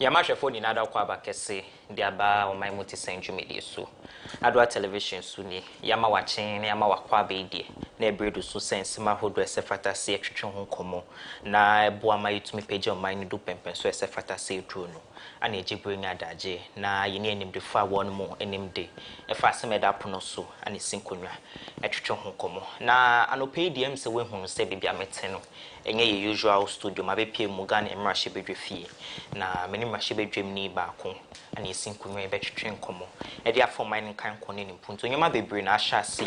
Yamasha phone in Ada Kwaba Kese, the Aba or Yi Mu Te Sen Jumidi so. Adoatv television suni, Yama watching, Yama Wakwabe de, Nebredo so sense, Mahodo Sefata say Chon Como, na Boama to me page on mine do pempen so Sefata say true no. And a jibring adaje, na ye name the far one more and him day. A fast made up no so, and it's synchronous. A Chon Como. Na an opay DM se when home say baby a meteno. Enye usual studio mabe pie mugan e mra shebe fie na meni mra shebe dwem ni ba ko ana esin kunwe be twetwe nkomo e dia for mine kan kone ni mpunto nyama bebre na ahya se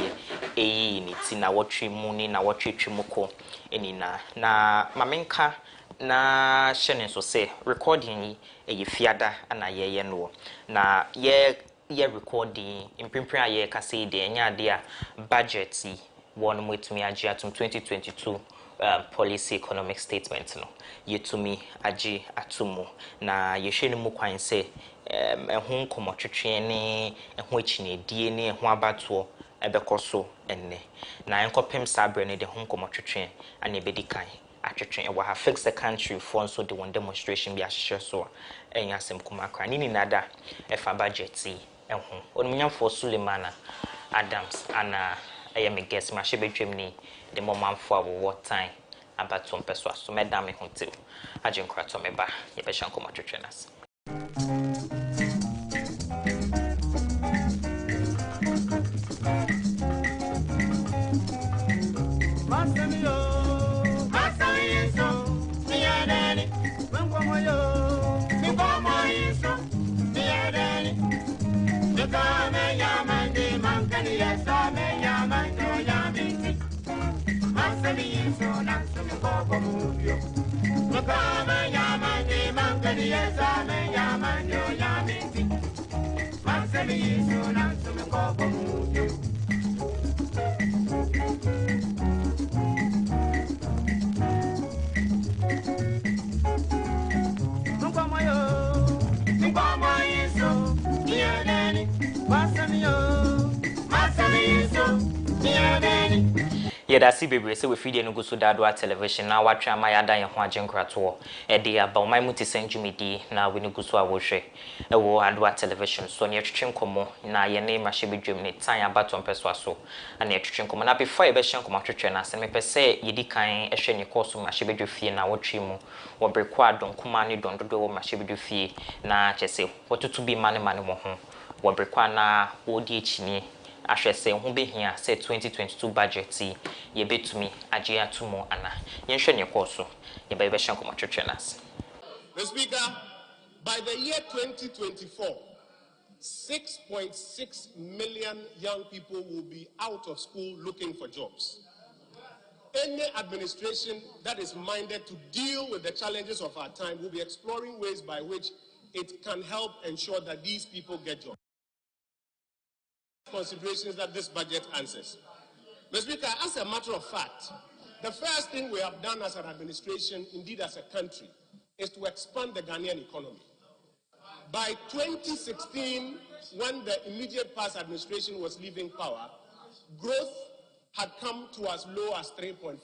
eyi ni ti na wotwe mu ni na wotwetwe mu ko eni na mamenka na hyene so se recording yi eyi fiada ana ye no na ye recording imprimpri aye ka se de enya de a budget yi won mwetumi agi atum 2022 policy economic statement no yetumi agi atumu na yehwene mu kwan se ehun komotwetwe ne ehun achinedie ne ehun abato ebekoso enne na enkopem sabre ne de hun komotwetwe ana ebedikan atwetwe e wa fix the country for so the one demonstration bi ahye so enya asem kuma kran ni nada efa budget ehun onumnyamfo Sulemana Adams ana I am a guest, my shebe dreaming the moment for what time about some person. So, Madame Huntil, I drink crato me ba, ye be shanko ma trainers. Yeda si bebre se we feed no go so da Adoatv television na watwa ma yada ye ho agenkrato e de aba Yi Mu Te Sen Jumidi na we no go so awohwe e wo Adoatv television so ne twetwe nkomo na ye ne ma hye bedwem ne tan abato mpeso aso na twetwe nkomo na before ye be hye nkomo twetwe na se me pese ye di kan ehwe ne course ma hye bedwe fie na wotwe mu wo breko adon kuma ne don dodo wo ma hye bedwe fie na chese wotutu bi mane mo ho wo breko na wo di echini ahwese ho behia say 2022 budget ye betumi agi atumo ana ye hwe ne koso ye ba be hye nkomo twetwe nas. The Speaker, by the year 2024 6.6 million young people will be out of school looking for jobs. Any administration that is minded to deal with the challenges of our time will be exploring ways by which it can help ensure that these people get jobs. Considerations that this budget answers. Mr. Speaker, as a matter of fact, the first thing we have done as an administration, indeed as a country, is to expand the Ghanaian economy. By 2016, when the immediate past administration was leaving power, growth had come to as low as 3.4%.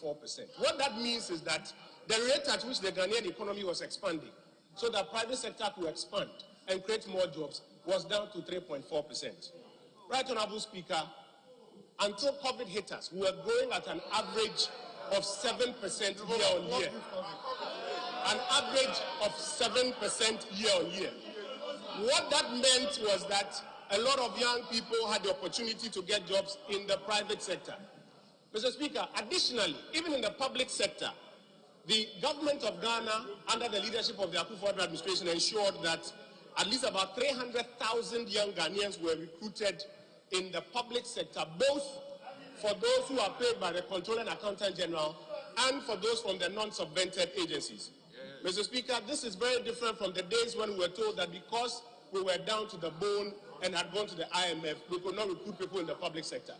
What that means is that the rate at which the Ghanaian economy was expanding, so that private sector could expand and create more jobs, was down to 3.4%. Right, Honorable Speaker, until COVID hit us, we were growing at an average of 7% year on year. An average of 7% year on year. What that meant was that a lot of young people had the opportunity to get jobs in the private sector. Mr. Speaker, additionally, even in the public sector, the government of Ghana, under the leadership of the Akufo-Addo administration, ensured that at least about 300,000 young Ghanaians were recruited in the public sector, both for those who are paid by the Comptroller and Accountant General and for those from the non-subvented agencies. Mr. Speaker, this is very different from the days when we were told that because we were down to the bone and had gone to the IMF. We could not recruit people in the public sector.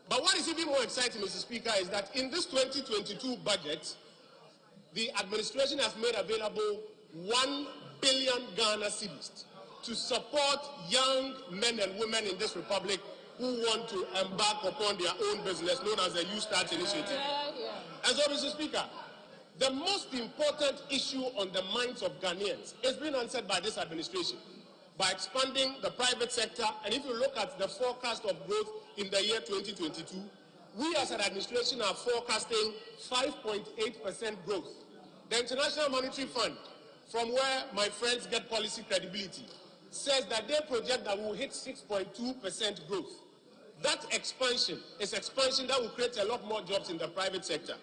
But what is even more exciting, Mr. Speaker, is that in this 2022 budget, the administration has made available 1 billion Ghana cedis to support young men and women in this republic who want to embark upon their own business, known as the Youth Start Initiative. And so, Mr. Speaker, the most important issue on the minds of Ghanaians is being answered by this administration by expanding the private sector. And if you look at the forecast of growth in the year 2022, we as an administration are forecasting 5.8% growth. The International Monetary Fund, from where my friends get policy credibility, says that they project that we will hit 6.2% growth. That expansion is expansion that will create a lot more jobs in the private sector.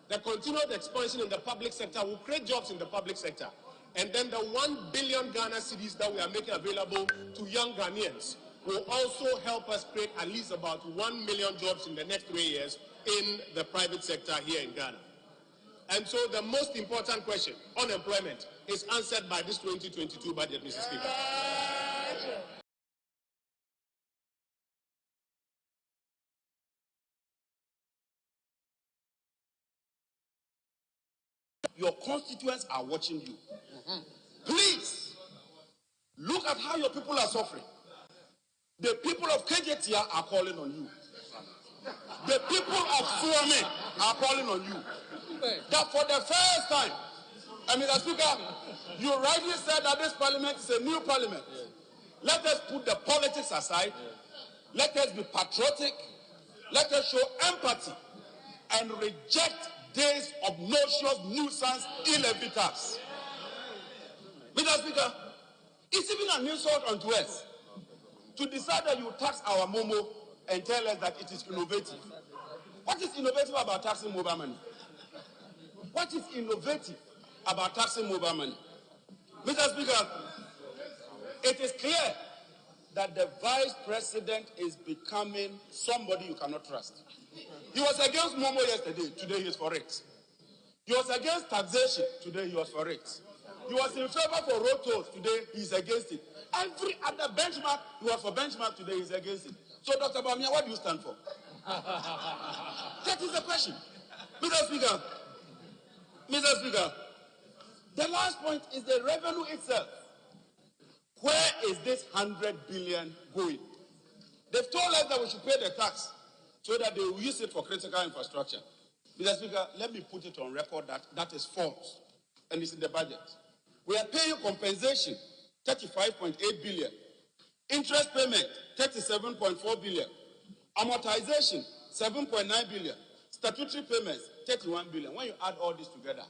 The continued expansion in the public sector will create jobs in the public sector. And then the 1 billion Ghana cedis that we are making available to young Ghanaians will also help us create at least about 1 million jobs in the next 3 years in the private sector here in Ghana. And so the most important question, unemployment, is answered by this 2022 budget, Mr. Speaker. Your constituents are watching you. Please, look at how your people are suffering. The people of KJT are calling on you. The people of Suame are calling on you. That for the first time, Mr. Speaker, you rightly said that this parliament is a new parliament. Let us put the politics aside. Let us be patriotic. Let us show empathy and reject days of noxious nuisance ill-evitas. Mr. Speaker, it's even an insult unto us to decide that you tax our Momo and tell us that it is innovative. What is innovative about taxing mobile money? What is innovative about taxing mobile money? Mr. Speaker, it is clear that the vice president is becoming somebody you cannot trust. He was against Momo yesterday, today he is for it. He was against taxation, today he was for it. He was in favor for road tolls, today he is against it. Every other benchmark, he was for benchmark, today he is against it. So, Dr. Bamia, what do you stand for? That is the question. Mr. Speaker, the last point is the revenue itself. Where is this 100 billion going? They've told us that we should pay the tax so that they will use it for critical infrastructure. Mr. Speaker, let me put it on record that that is false, and it's in the budget. We are paying compensation, 35.8 billion. Interest payment, 37.4 billion. Amortization, 7.9 billion. Statutory payments, 31 billion. When you add all this together,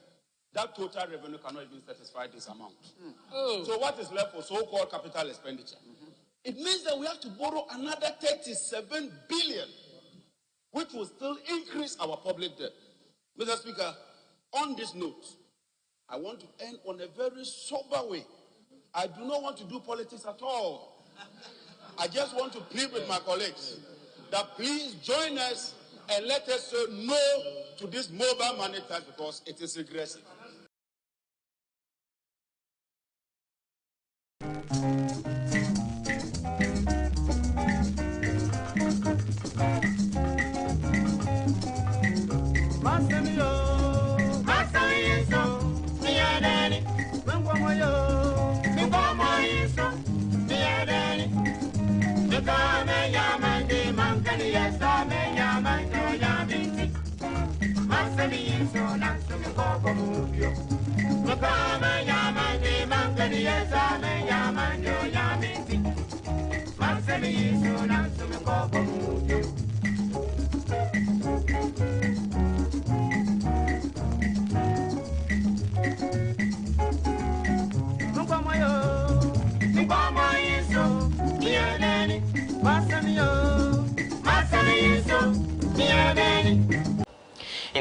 that total revenue cannot even satisfy this amount. So what is left for so-called capital expenditure? It means that we have to borrow another 37 billion, which will still increase our public debt. Mr. Speaker, on this note, I want to end on a very sober way. I do not want to do politics at all. I just want to plead with my colleagues that please join us and let us say no to this mobile money tax because it is regressive.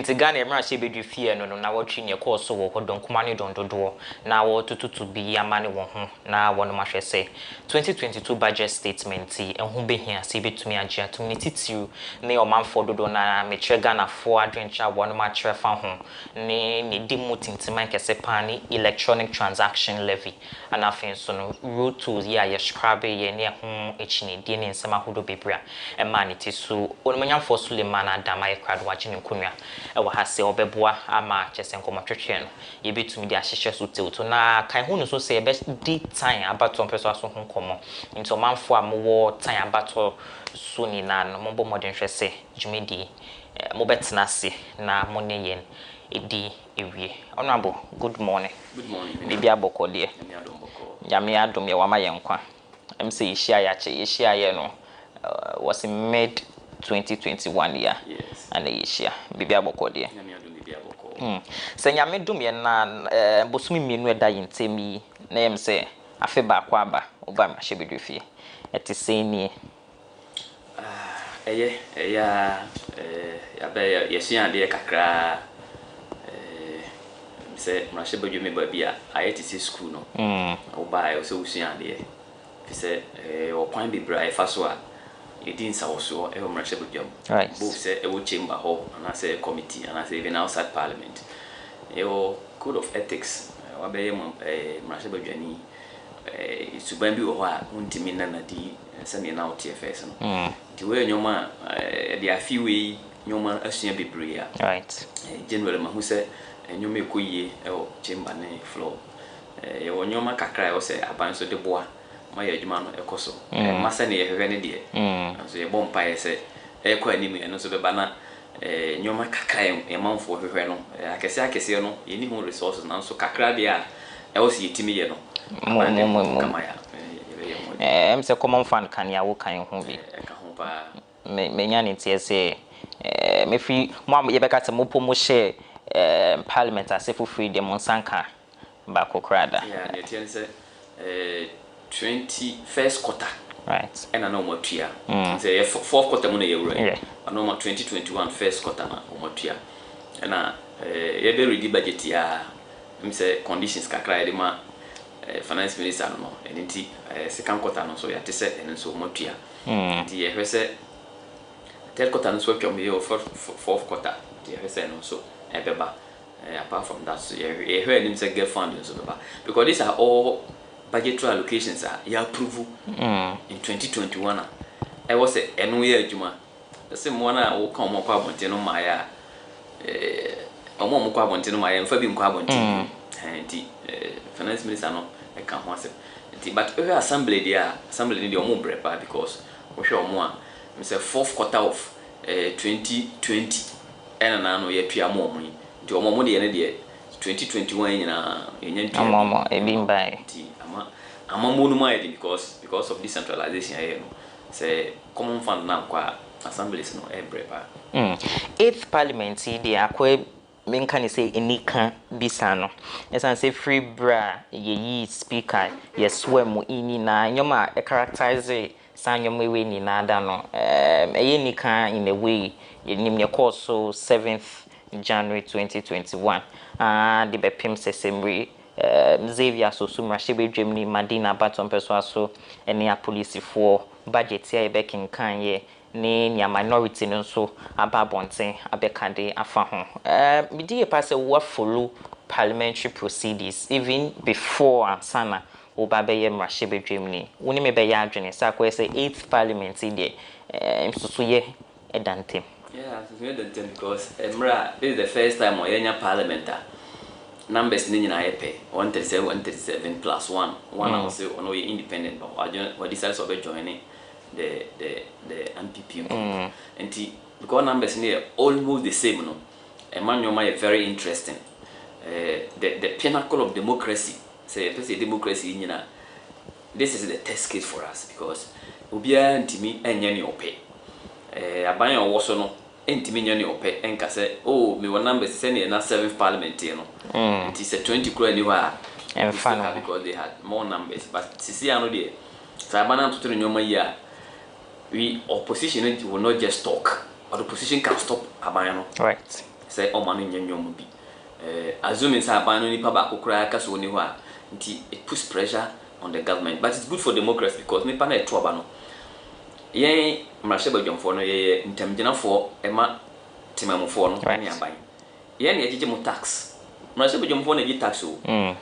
nti Ghana emra she bedu fie no na wotwe ne course wo hodon kuma ne dondodo na wo tututu bi amane wo ho na wono mahwe se 2022 budget statement ehun behia se betumi agye atum ne titiru ne omanfo dodo na mechre Ghana fo adwencha wono machre fa ho ne dimu tintiman kese pani electronic transaction levy and afin so no road tools ya ye scrab ye ne ho echine die ne nsema hodo bebra e ma ne tisu onmanyamfo Suleiman Adama ye krado wache ne kunwa e wa hase obeboa ama chese nkomotwetwe no ye betumi de ahyehye so teuto na kan hu no so se be di time abato mpeso aso ho komo nti omanfo amwo time abato so ni na no mo bo modern hwese jumedi mo betena se na mo ne yen edi ewie honorable good morning. Good morning. Bibi abokode nyame adom ye wama ye nkwa mse yeshia ya che yeshia ye no was in mid 2021 year. Yes. And yeshia bibi abokode Nyame adom bibi aboko. Se nyame dom ye na bosumi mienu eda yintemi na yem se afe ba kwa aba oba ma hye bedufie eti se ni Ya be yeshia de kakra se mrashe badweme ba bia ayetisi school no oba e so usua de fi se okwan bibra e fa so a edin sa woso e mrashe badwam both se e wo chamber ho na se committee na se even outside parliament code of ethics wa be mrashe badwani suban bi wo ho a untimi na di se ne na OTFS no di we nyoma de afiwe nyoma asua bibre a right generally mahu se nyoma ekoyie chamber ne floor nyoma kakra e wo se aban so de boa ma ya adwuma no ekoso masa ne yehwe ne de so ye bompa ye se ekwa anim eno so beba na nyoma kakra e manfo hwehwe no akese no ye ni hu resources na so kakra de a e wo se yetimi ye no kama ya mse common fund kan ya wo kan ho bi ka ho pa me nya ne tie se me fi mo ye beka te mo pomo share parliament asefu freedom monsanka ba kokrada yeah ne tie se 21st quarter right and no more tia say fourth quarter mo na ye wura no more 2021 first quarter na mo tia na ye be ready budget ya me say conditions kakra ye de ma finance minister no enti second quarter no so ya te se en so mo tia di ye hwese third quarter no so twom ye fourth quarter di ye hwese no so ebeba apart from that so ye hwe nim say get funding so beba because these are all budgetary allocations are ya approve in 2021 I was a enu ye adwuma the same one a wo kan mo kwa bonte no ma ya omo mo kwa bonte no ma ya mfa bi nkwa bonte enti finance minister no e kan ho ase enti but we assembly dia assembly ni omo brepa because we hwe omo a me say fourth quarter of 2020 na no ye tua mo omo enti omo de ne de 2021 nyina yenya tua omo e bi mbai amamonu maidi because of decentralization here no say common fund na kwa assemblies no brepa 8th parliament dey akwa menka ni say enika bisa no esan say free bra ye speaker yeswe mu ini na nyoma e characterize san nyoma we ni na ada no eye nika in a way nim ne course 7th January 2021 the bepim sesemri Xavier so mrashe bedwem ni Madina baton perso so ene a police for budget ya be kinkan ye ni minority no so ababonten abekade afa ho me die pass we follow parliamentary proceedings even before ansana oba be ye mrashe bedwem ni woni me be ya adwene sa ko say 8th parliament dey msusu ye edantem so ye dantem because emra this is the first time o yenya parliament numbers ni nyina yepe 137 plus 1 also ono ye independent but we decide to be joining the MPP and because numbers ni almost the same no Emmanuel is very interesting the pinnacle of democracy say democracy nyina this is the test case for us because obia ntimi enye ne ope aban owo so no ntimi nya ne ope enka say oh me one numbers say na 7th parliament no it is a 20 crore anywhere and fun because they had more numbers but sisi ano dey sabana to nyoma yi we opposition will not just talk but opposition can stop aban no right say o manu nyanyom bi assuming say aban no nipa ba kokora ka so ni ho a nti it puts pressure on the government, but it's good for democracy because nipa na eto aba no yen mrahye badwamfo no ye ntamgyinafo ema timamfo no ne aban yen ye gigi mu tax mrahye badwamfo na gi tax o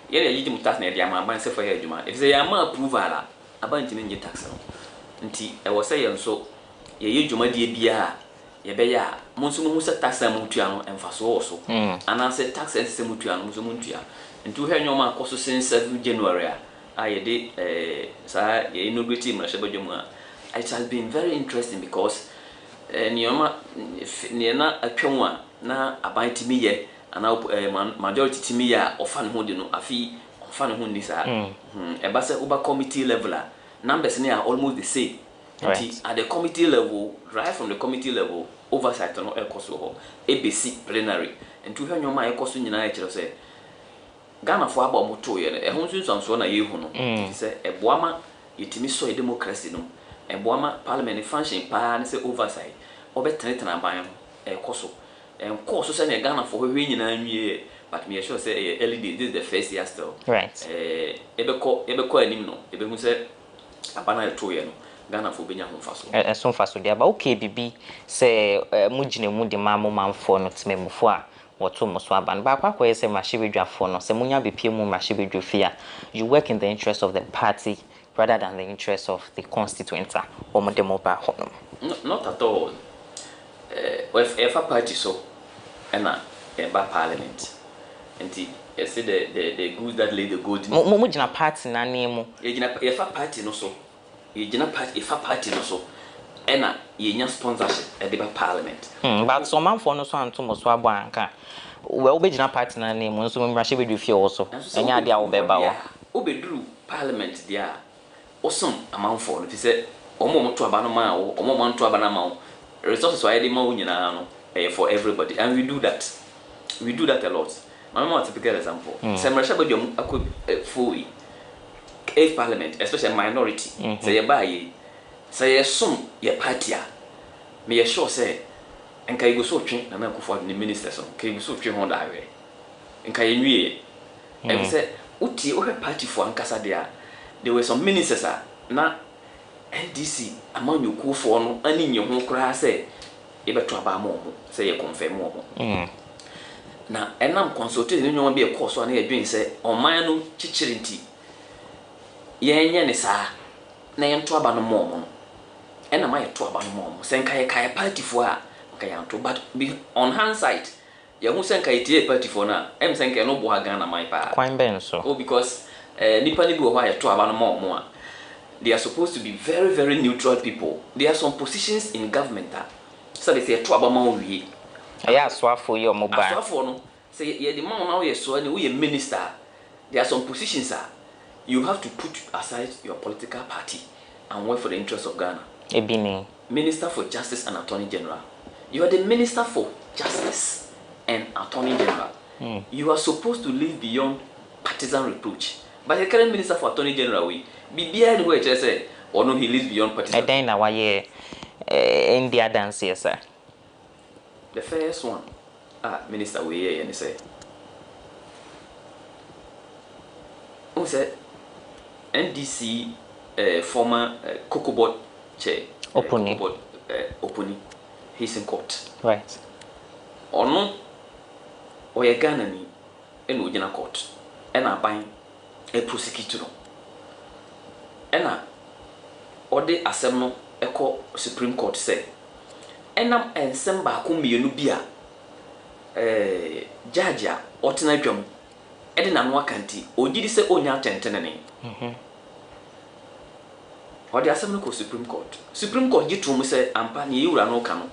yen ye gigi mu tax na e dia ma aban se for ye adwuma if say ya ma approval a aban ntimi ngi tax no nti e wo say ye nso ye ye dwuma die bia ye be ya mo nso mo se tax am tua no emfaso wo so ana se tax se mo tua no mo so mo ntua nti wo hwe nyoma akoso since 7 January a ye de sa ye inaugurate mrahye badwamu a it has been very interesting because nioma na atwa na aban timi ye ana majority timi ya ofa ne ho de no afi ofa ne ho ni sa e ba se uba committee level a numbers ne are almost the same. Right. At the committee level, right from the committee level, oversight no ekoso ho ABC plenary and to hwe nyoma ekoso nyina e kire se Ghana fo aba omoto ye e ho nsunso na ye hu no se e boama yetimi so democracy no e boama parliament function pa ne se oversight obetena ban e koso en course so se Ghana fo hwe nyina nwie but me sure say early days this is the first year still right ebeko anim no ebehu se abana eto ye no Ghana fo benya ho faso so faso dia ba okay bibi se mugine mu de mamu manfo no tememufo a woto muso aban ba kwa kwese mashibedwafo no se munya bepie mu mashibedwofia you work in the interest of the party rather than the interest of the constituent or mo demo ba hono. Not at all. If a party so and a parliament and you see the goods that lay the gold mo gina party na name if a party no so you gina party if a party no so and you sponsorship at the parliament but some man for no so anto mo so abanka we obegina party na name nso mo mrahye bedwofie also enya dia wo beba wo obedru parliament dia osom amanfo no say omo to aba no ma wo omo man to aba na ma wo resources why dey ma wo nyina no for everybody and we do that a lot. My typical example say mrahye bedwom akọ foi a parliament especially minority say ye ba ye say ye som ye party a me ye sure say enka you go so twen na na kofo the ministers so ka you so twen ho da we enka ye nwie e say uti o party for ankasa there were some ministers na NDC amanyo kofo no ani nye ho kra say e beto aba mo say ye confirm mo na enam consultation ni nyoma be e course na ye dwen say oman no chichirinti ye nye ne sa na ye nto aba no mo ena ma ye to aba no mo say enka ye kai party for a kayanto but on hindsight ya hu sen kai tie party for na em sen kai no bo Ghana mai pa kwan ben so because nipa ni bi wo ya to aba no mo a they are supposed to be very very neutral people. There are some positions in government so they say to aba ma wi aya aswafo ye omo ba aswafo no say ye the man now ye so ani we minister. There are some positions you have to put aside your political party and work for the interests of Ghana. Ebini Minister for Justice and Attorney General. You are the Minister for Justice and Attorney General. You are supposed to live beyond partisan reproach. But the current Minister for Attorney General, we be anywhere to say, or no, he lives beyond partisan. I then now why India dance yes sir. The first one, Minister we here and say, who said NDC former Cocoa Board chair, Opuni. He's in court. Right. Or no, or a Ghana ni in Ujina court, and I bind a prosecutor. And or the assembly echo Supreme Court say, and I'm and Semba Kumbi Nubia, Jaja, or Tinajum, Edina Wakanti, or did he say Onya Tentenany? Or the assembly called Supreme Court. Supreme Court, you told me say, Ampani, you are no cano.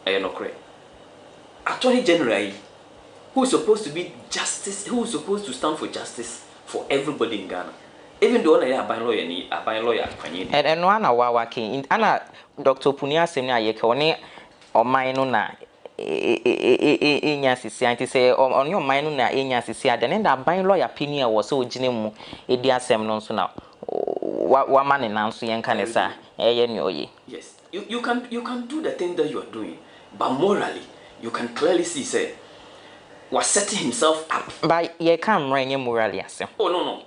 No correct. Attorney General, who is supposed to be justice, who is supposed to stand for justice for everybody in Ghana. Even though I have a lawyer, and one hour working Anna Dr. Punia Semina Yekone or Minuna Inyasi say on your Minuna Inyasi, then that by lawyer opinion was so genimu, Edia Semnon now. What man announced Yankanesa, yes, you can do the thing that you are doing. But morally, you can clearly see, say, was setting himself up. But you can't bring him morally. Oh, no.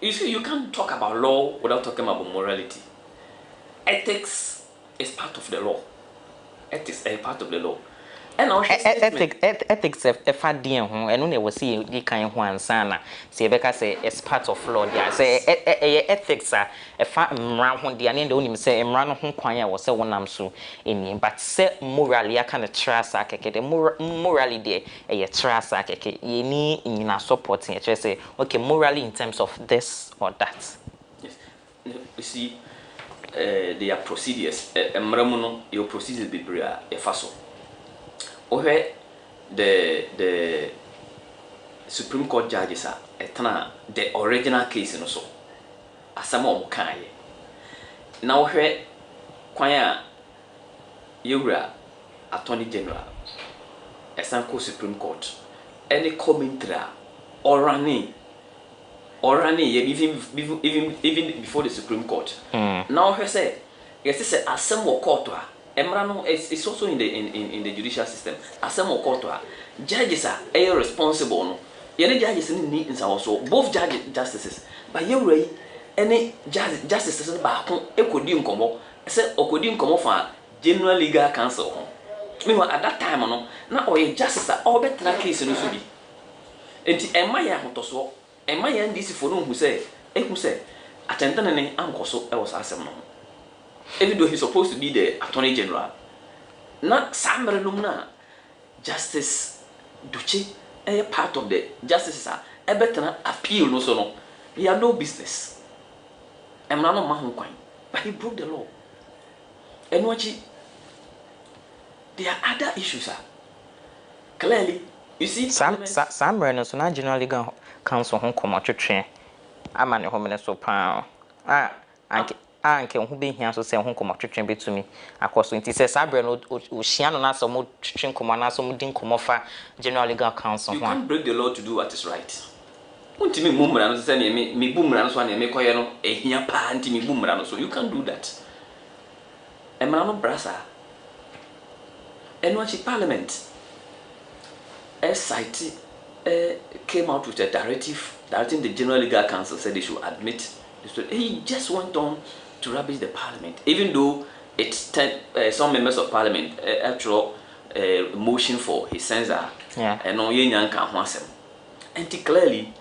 You see, you can't talk about law without talking about morality. Ethics is part of the law. Ethics is part of the law. And our ethics if I dear home and only was see you kind one sana. See Becca say it's part of law. Yeah, say ethics are a fat round when the end only say run home choir was so one am so in but say morally I kind of trust I the morally there a trust I you need in a supporting it. Say okay, morally in terms of this or that. Yes, you see, they are procedures. Your procedures be a faso. Where the Supreme Court judges are the original case in also as some of kind. Now where kwaya Yura Attorney General Esanko Supreme Court any commentary or running even before the Supreme Court. Now he said yes as some court Emrano is also in the judicial system. Asemo court judges are responsible no. Any judges in also both justices. But you any justices back ekodi nkomo. Say okodi nkomo for General Legal Council. Meanwhile at that time no na oye justice all better case no so bi. Enti emaya hotoso emaya ndisi for no who say atentane ne ankoso e was asem no. Even though he's supposed to be the Attorney General, not Samra Lumna, Justice Duce, a part of the justices are a better appeal, no so no. He had no business. I'm not a man but he broke the law. And what there are other issues, clearly, you see, Samra no so not General Legal Council home come out to train. I'm an home so pound. Anke who be here so say who come twetwen betumi akoso nti say sabre no ohia no na so mo twetwen komo na so mo din komo fa General Legal Council you can't break the law to do what is right. Untimi mumra no say me bumra no so na me koye no ehia pa ntimi bumra no so you can't do that. Emra no brasa enwachi parliament SIT came out with a directive directing the General Legal Council said they should admit he just went on to rubbish the parliament, even though it's some members of parliament actual motion for his censor. Yeah. And no yen can answer. And clearly,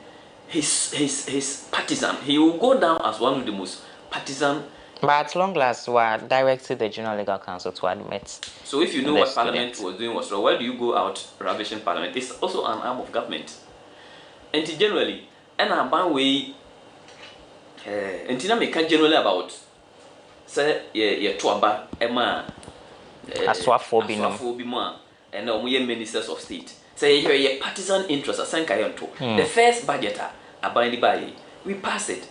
his partisan, he will go down as one of the most partisan. But at long last, we directed the General Legal Council to admit. So if you know what parliament was doing was wrong, why do you go out rubbishing parliament? It's also an arm of government. And generally, and a bad way. And Tina make generally about say ye tuaba ema aswafo bi mo and no ministers of state say ye partisan interest asankayanto the first budget abandoned by we pass it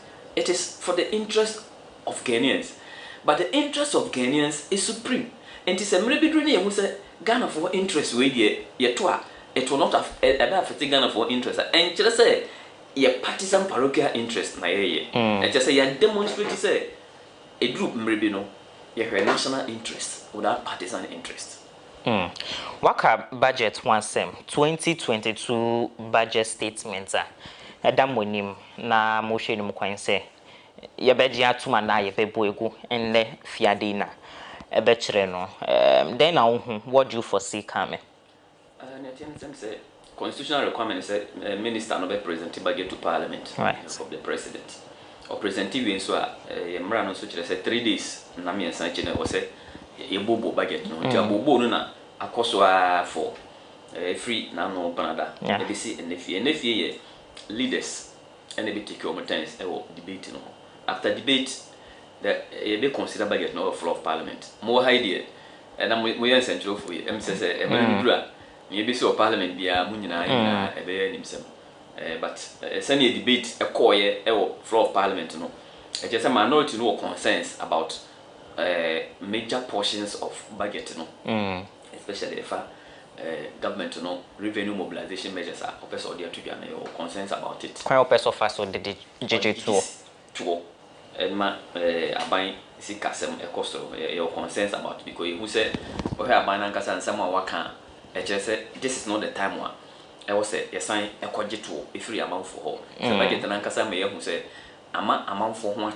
is for the interest of Ghanaians but the interest of Ghanaians is supreme and it is a mrebidru na yemu say Ghana for interest we ye to it will not have affect Ghana for interest and just say ye partisan parochial interest na ye and just say ye demonstrate say a group mrebi no ye national interest without partisan interest. Waka budget one sem 2022 budget statement monim na mo hwe nim kwan se ye beji atuma na ye bebo egu enle fiade na ebe kire no then na what do you foresee coming? Say constitutional requirement say minister no be present budget to parliament of the president or presenting we so emra no so kire say 3 days na me san kire no say ye bobo budget no ti abobo no na akoso for free na no Canada e be see nefie ye leaders and they take over times debate no after debate that be consider budget no floor of parliament more idea and we are central for you say e ma dura me be see parliament bia mu nyina e be animsem but send a debate a koye floor of parliament no e just say minority no concerns about major portions of budget no especially if government no revenue mobilization measures are opposed or your concerns about it. Quite opposed of us or the JJ2 and ma aban si kasem e cost your concerns about it because you say we have ban and someone waka just say this is not the time one was a sign a quadjito if free amount for her. So budget and Ankasa may who say amount for one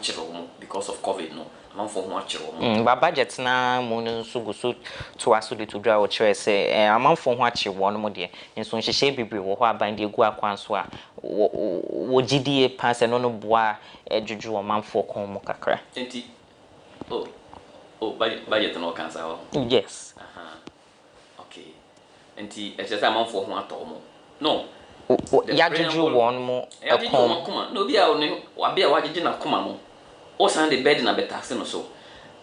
because of COVID no. Amount for one but budget na moon so go so to us to draw or chair say amount for what you want more dear. And so she shall be or bind the gua quanswa. Wo GDA pass and no bois a juju amount for como cacra. Oh, budget no cancer. Yes. Okay. And it's just amount for one tomo. No. Ya juju one more. No, be our name, or be a white dinner common. Or send the bed in a better or so.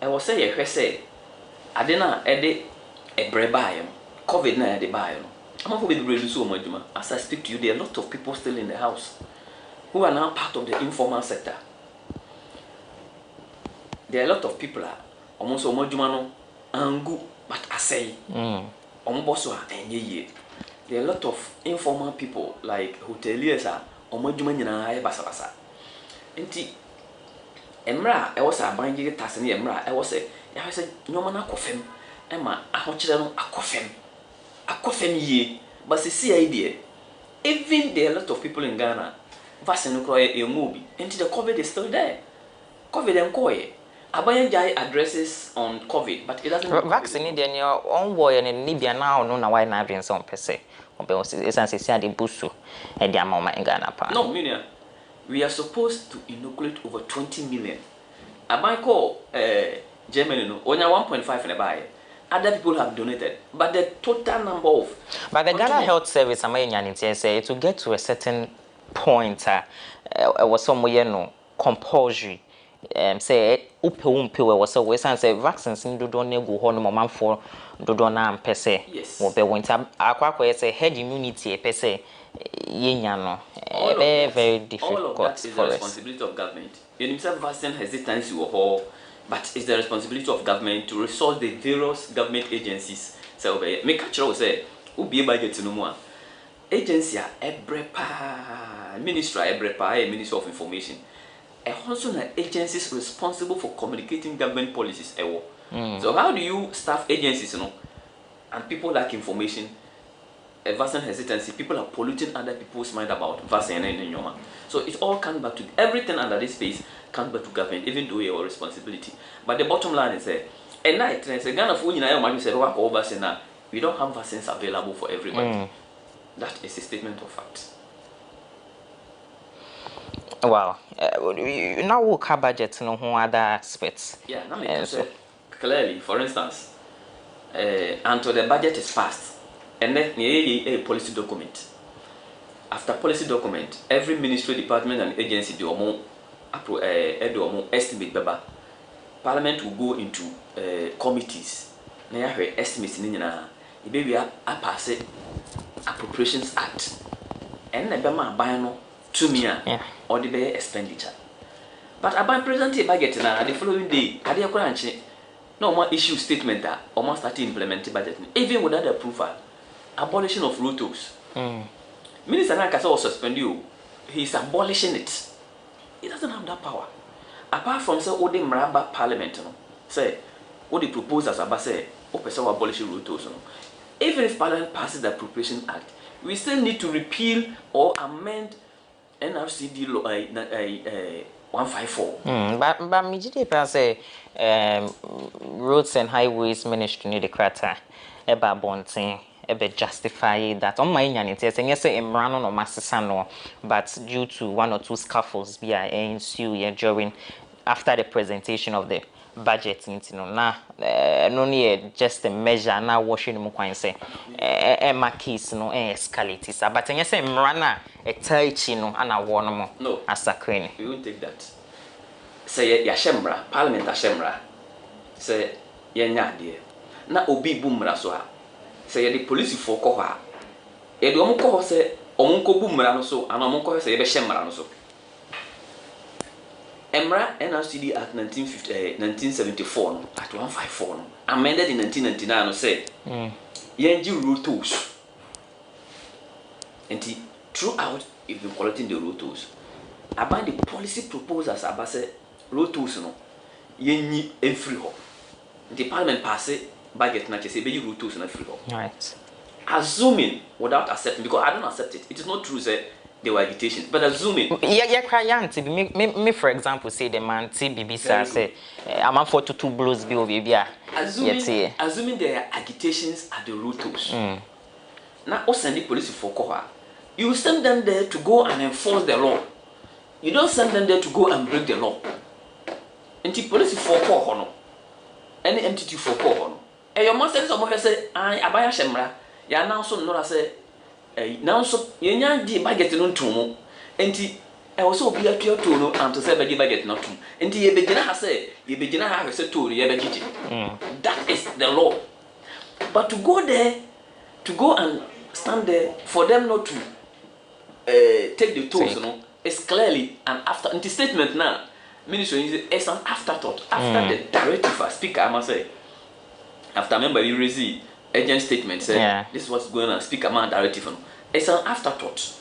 I was say, I say, I didn't edit a bread buy COVID na the buy. I'm not going to be so much. As I speak to you, there are a lot of people still in the house who are now part of the informal sector. There are a lot of people almost so much angu, but I say, almost so there are a lot of informal people like hoteliers are almost basa basa. Emra, I was a binding task in Emra. I was a no man aquafem, Emma, a hochel aquafem ye, but see idea. Even there are a lot of people in Ghana, vaccine a movie, and the COVID is still there. COVID and Koye. Abayanja addresses on COVID, but it doesn't vaccine in your own boy and Libya now, no, why not being some per se. It's as I said, the busu, and the amount in Ghana. No, Minia. We are supposed to inoculate over 20 million. I might call Germany, no, only 1.5 in a buy. Other people have donated, but the total number of. But the Ghana Health Service, I mean, say to get to a certain point, was somewhere no compulsory. Say, upe was so we say vaccines in do don't go home, man for do don't am per se. Yes. What be winter, I say herd immunity per se. Very difficult. All of that is the responsibility of government. You himself vaccine hesitancy or but it's the responsibility of government to resource the various government agencies. So make a choice say who be budget no more. Agency EBREPA, Ministry EBREPA, Ministry of Information. Also agencies responsible for communicating government policies. So how do you staff agencies, you know, and people lack information? A vaccine hesitancy, people are polluting other people's mind about vaccine and Yoma. So it all comes back to everything under this space comes back to government, even though your responsibility. But the bottom line is a night, and it's a Ghana food in Iowa, said, we don't have vaccines available for everybody. That is a statement of fact. Wow. Now we'll have budget no other aspects. Yeah, now so clearly, for instance, until the budget is passed, and then a policy document. After policy document, every ministry, department, and agency do more estimate. Baba, Parliament will go into committees. Now have estimates in we are pass Appropriations Act, and the Bama Bino to me or the expenditure. But about present a budget now the following day, I did a no more issue statement that almost start implementing budget, even without approval. Abolition of rotos. Minister Nankasa will suspend you. He's abolishing it. He doesn't have that power. Apart from say, what the Maraba Parliament, say, what the proposers about say, person abolishing rotos. Even if Parliament passes the Appropriation Act, we still need to repeal or amend NRCD law 154. But me did say, roads and highways ministry need a crater about bonting. Justify that on my yanity, and yes, I'm running on Massasano, but due to one or two scuffles be ensue during after the presentation of the budget, now only just a measure now washing them say my case no escalate, but yes, I'm running a tight and I warn more. No, as a crane. We won't take that. Say Yashemra, Parliament Ashemra, say Yanya dear. Na obi boomra so. Say the police for coha. E do mo say omunko bumra no so and omunko say be shemra no so. Emra NRCD Act 1974 no at 154 no amended in 1999 no say yenji rule tools. And throughout you've been collecting the rule tools. About the policy proposals about say rule tools no yenyi every ho. The parliament pass it budget na say be rule tools na free ho. Right. assuming without accepting, because I don't accept it. It is not true that they were agitations, but assuming. Yeah, crying. Me, for example, say the man BBC say, I'm on 42 blues bill, baby. Assuming their agitations are the rotos. Now, also send the police for Koha. You send them there to go and enforce the law. You don't send them there to go and break the law. And the police for Kohono. Any entity for Kohono. And your master someone say, I abaya shemra. Ya now so not say, now so you di budget no tumo. And I also be a clear to know and to say budget not to. And the beginer has said, you beginer has said to that is the law. But to go there, to go and stand there for them not to take the tools, you know, it's clearly an after statement now. Ministry is an afterthought. After the directive, speaker, I must say. After member you receive agent statement say this is what's going on. Speaker man directive. It's an afterthought.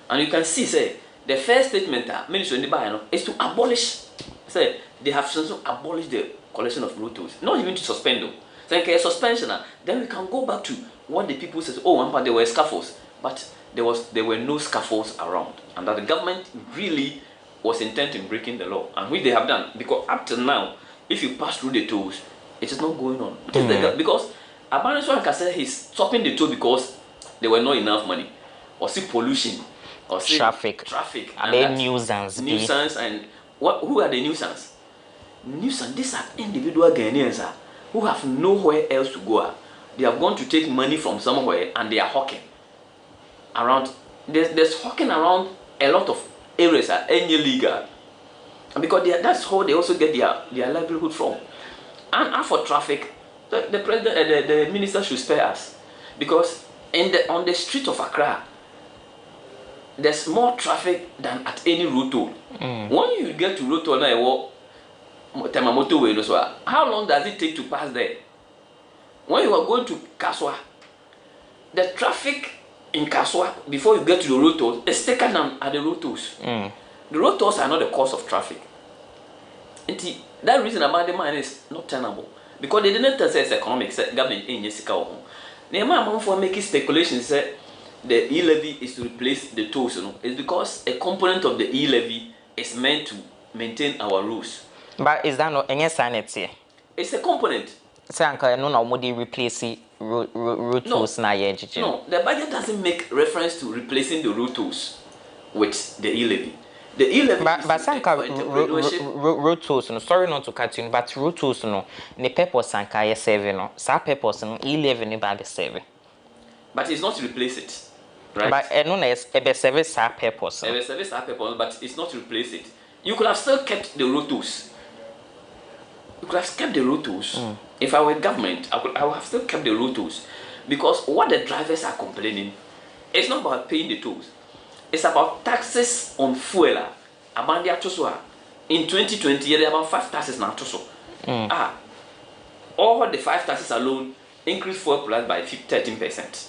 And you can see say the first statement ministry in the Bible is to abolish. Say they have also abolished the collection of road tolls. Not even to suspend them. So okay, suspension, then we can go back to what the people said. Oh, there were scaffolds, but there were no scaffolds around, and that the government really was intent in breaking the law, and which they have done. Because up to now, if you pass through the tolls, it is not going on. Because Abaniswan can say he's stopping the toll because there were not enough money, or see pollution, or see traffic, and they nuisance, and what? Who are the nuisance? These are individual Ghanaians who have nowhere else to go. They have gone to take money from somewhere and they are hawking around. There's hawking around a lot of areas are illegal, because that's how they also get their livelihood from. And for traffic, the president, the minister should spare us, because on the street of Accra, there's more traffic than at any road toll. When you get to road toll now, how long does it take to pass there? When you are going to Kaswa, the traffic in Kaswa before you get to the road tolls is taken than at the road tolls. The road tolls are not the cause of traffic. And that reason about the mine is not tenable, because they didn't say it's economic. Government in Jessica. The amount for making speculations say the e-levy is to replace the tolls. You know, it's because a component of the e-levy is meant to maintain our rules. But is that not any sanity? It's a component. Say uncle, no modi replace road tolls na ye. No, the budget doesn't make reference to replacing the road tolls with the e-levy. The e-levy but sanka road tolls no, sorry not to cut you, but road tolls no, the purpose sanka ye serve no, sa purpose no e-levy ni ba be serve. But it's not to replace it, right? But no na e be serve sa purpose. E be serve sa purpose, but it's not to replace it. You could have still kept the road tolls. You could have kept the road tolls. If I were government, I would have still kept the road tolls, because what the drivers are complaining, it's not about paying the tolls. It's about taxes on fuel. In 2020, there are about 5 taxes now. All the 5 taxes alone increase fuel price by 13%.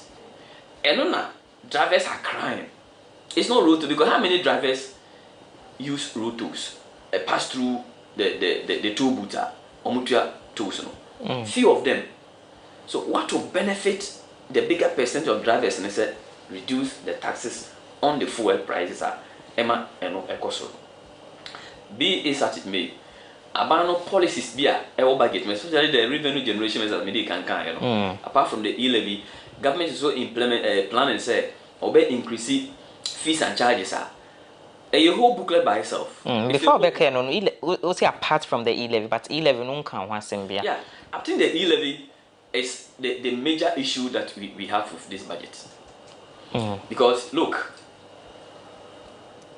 And now drivers are crying. It's not road tolls, because how many drivers use road tolls? Pass through the toll booths, Omutua tolls. Few of them. So what will benefit the bigger percentage of drivers? And they said reduce the taxes on the fuel prices are Emma and Ecoso. Be it as it may, abandon policies be a budget, especially the revenue generation as media can apart from the e-levy, government is also plan and say obey increasing fees and charges are a whole booklet by itself. Before Becker no say apart from the e-levy, but e-levy no can one sembia. Yeah, I think the e-levy is the major issue that we have with this budget. Because look,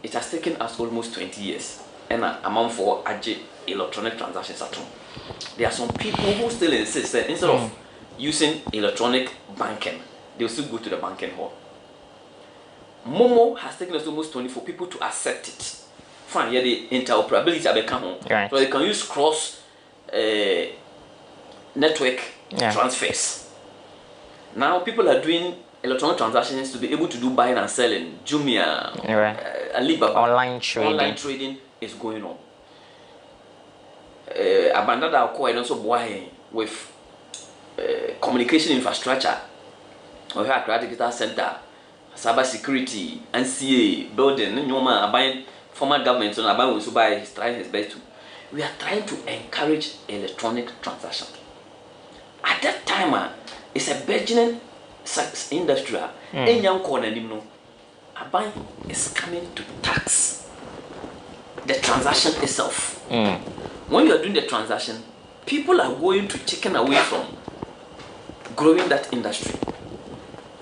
it has taken us almost 20 years, and amount for electronic transactions at home. There are some people who still insist that instead of using electronic banking, they will still go to the banking hall. Momo has taken us almost 24 people to accept it. Fine, yeah, the interoperability have become home, so they can use cross network transfers. Now people are doing electronic transactions to be able to do buying and selling. Jumia, Alibaba, online trading is going on. Abandoned our core and also buying with communication infrastructure or here Accra Digital Center, cyber security, NCA building, Nyoma buying former government on about also by he's trying his best to. We are trying to encourage electronic transaction. At that time, it's a burgeoning industry. Any young corner, Aban is coming to tax the transaction itself. When you are doing the transaction, people are going to chicken away from growing that industry.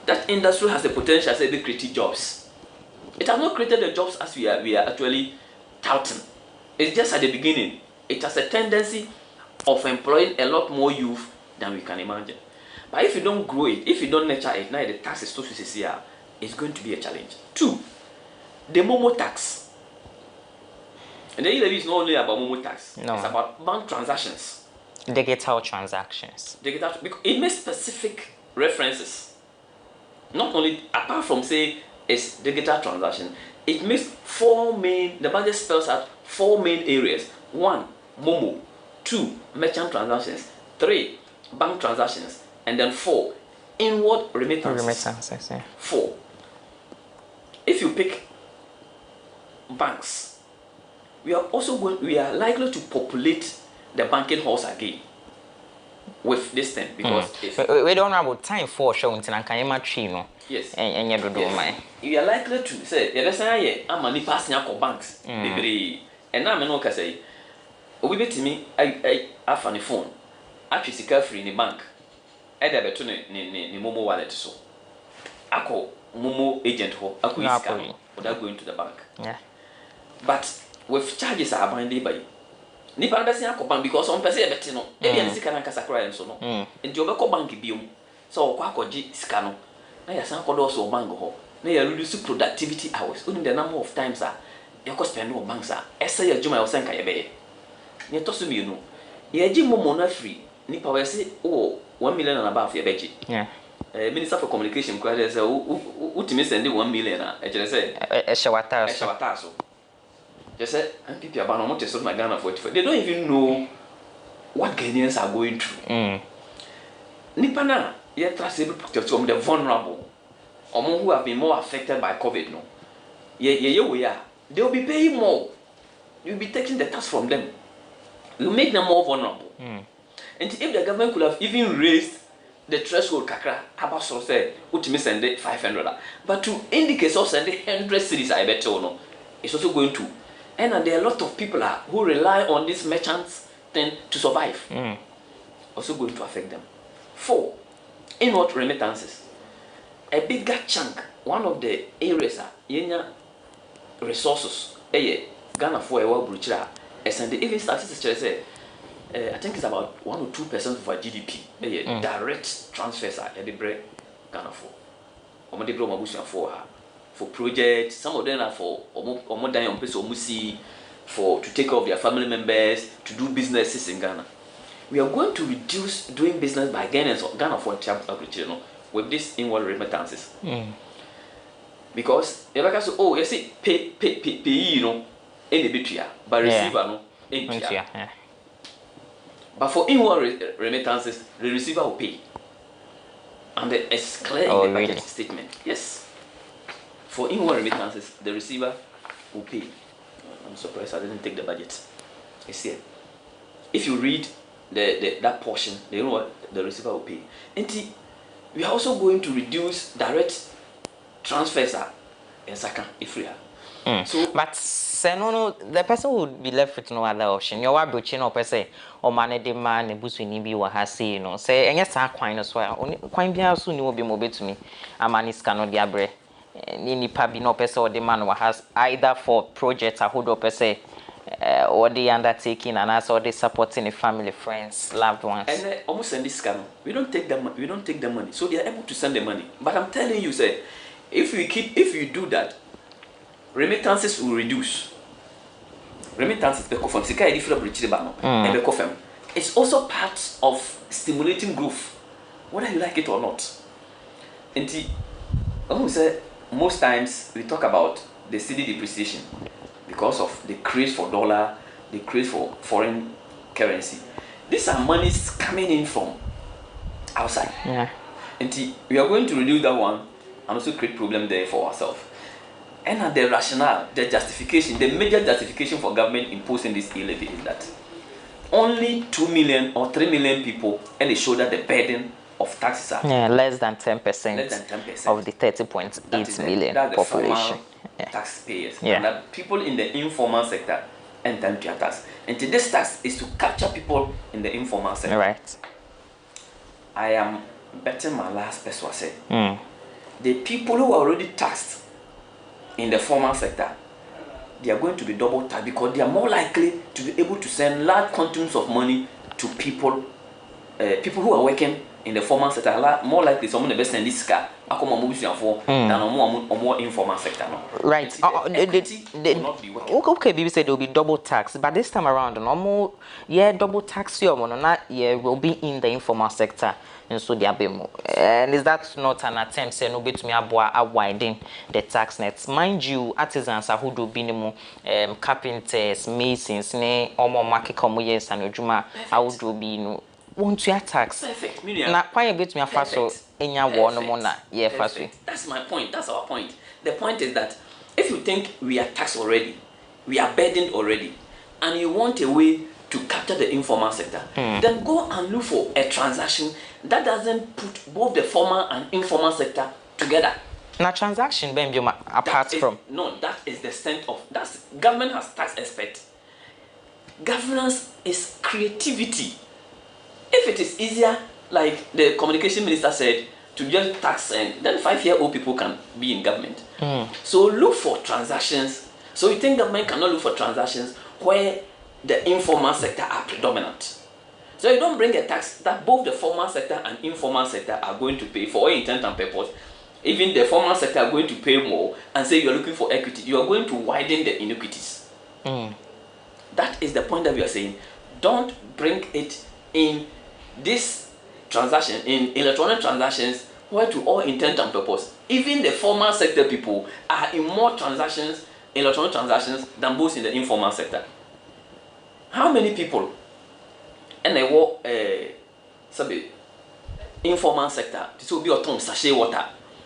That industry has the potential to create jobs. It has not created the jobs as we are actually touting. It's just at the beginning. It has a tendency of employing a lot more youth than we can imagine. But if you don't grow it, if you don't nurture it, now the tax is it's going to be a challenge. 2, the Momo tax. And the ELV is not only about Momo tax. No. It's about bank transactions. Digital transactions. Because it makes specific references. Not only, apart from say, it's digital transaction, it makes 4 main, the budget spells out 4 main areas. 1, Momo. 2, merchant transactions. 3, bank transactions. And then 4, inward remittances. 4. If you pick banks, we are likely to populate the banking halls again with this thing because we don't have time for showing to Nankayama Chino. Yes. And you do my. You are likely to say, I'm money passing out banks. And now I know can say, we bet me, I have on the phone. Actually, secure free in the bank. I have to ni Momo wallet so. Ako Momo agent ho, ako is without going to the bank. Yeah. But with charges are binding by nipa ndasi akọ because on person e beti no e bia sika na kasa kra enso no enti obekọ bank biom so okọ akọji sika no na ya san kodo so bank ho na ya reduce productivity hours only the number of times you cost spend on banks esa ya juma ya osanka ye be ne to so mienu ya ji momo na free nipa we say 1 million and above ye beji Minister for Communication kwade say utimi send 1 million e kire say e shawata so just say and people about no so na Ghana for they don't even know what Ghanaians are going through. Nipa na ye trust able protect from the vulnerable who have been more affected by COVID no we are they will be paying more. You will be taking the tax from them. You make them more vulnerable. And if the government could have even raised the threshold kakra about so say ultimate send 500, but to indicate so send 100 cities I bet you no it's also going to. And there are a lot of people who rely on these merchants thing to survive. Also going to affect them. 4, inward remittances. A bigger chunk, one of the areas yenya resources. Ghana for a while bruchra. And even statistics say I think it's about 1 or 2% of our GDP. Direct transfers are the bread Ghana for. Omade bro mabusia for projects, some of them are for for to take care of their family members, to do businesses in Ghana. We are going to reduce doing business by Ghana for with these inward remittances. Because if I say, oh, you see, pay, you know, any bit but receiver no, yeah. But for inward remittances, the receiver will pay, and it's clear in the budget statement. Yes. For inward remittances, the receiver will pay. I'm surprised I didn't take the budget. It's here. If you read that portion, you know what the receiver will pay. And we are also going to reduce direct transfers in Saka Ifria. So, but no, the person would be left with no other option. You are broaching up, say, or man, the man, and Busu Nibi will have say, you know, say, and yes, I quite as well. Quite be soon you will be mobile to me. A man is cannot diabre. Nini pabi no person or the man who has either for projects or who per se or the undertaking and also the supporting the family, friends, loved ones. And almost send this scam. We don't take the money. So they are able to send the money. But I'm telling you, say, if you do that, remittances will reduce. Remittances from Sika different and it's also part of stimulating growth, whether you like it or not. And say most times we talk about the cedi depreciation because of the craze for dollar, the craze for foreign currency. These are monies coming in from outside. And we are going to reduce that one and also create problem there for ourselves. And the rationale, the justification, the major justification for government imposing this e-levy is that only 2 million or 3 million people and they shoulder the burden of taxes are less than 10% of the 30.8 million population. Taxpayers. And that people in the informal sector enter into tax. And this tax is to capture people in the informal sector. Right. I am betting my last persuasive. The people who are already taxed in the formal sector, they are going to be double taxed because they are more likely to be able to send large quantities of money to people who are working in the formal sector. More likely someone will send this car than a more informal sector. Right. Okay, people say there will be double tax, but this time around, normal double tax will be in the informal sector. And so and is that not an attempt say no bit me widen the tax nets? Mind you, artisans who do minimum carpenters, masons, ne omo market commoners and ojuma I would do be no want to tax. Perfect. Na why a bit me faso enya wo no mo na ye faso. That's my point. That's our point. The point is that if you think we are taxed already, we are burdened already, and you want a way to capture the informal sector, then go and look for a transaction that doesn't put both the formal and informal sector together. Now transaction ben apart from that is the strength of that's government has tax expert. Governance is creativity. If it is easier, like the communication minister said, to just tax and then 5-year-old people can be in government. So look for transactions. So you think government cannot look for transactions where the informal sector are predominant. So you don't bring a tax that both the formal sector and informal sector are going to pay for all intent and purpose. Even the formal sector are going to pay more and say you are looking for equity. You are going to widen the inequities. That is the point that we are saying. Don't bring it in this transaction, in electronic transactions, where to all intent and purpose. Even the formal sector people are in more transactions, electronic transactions, than those in the informal sector. How many people and they work informal sector? This will be a tom sachet water,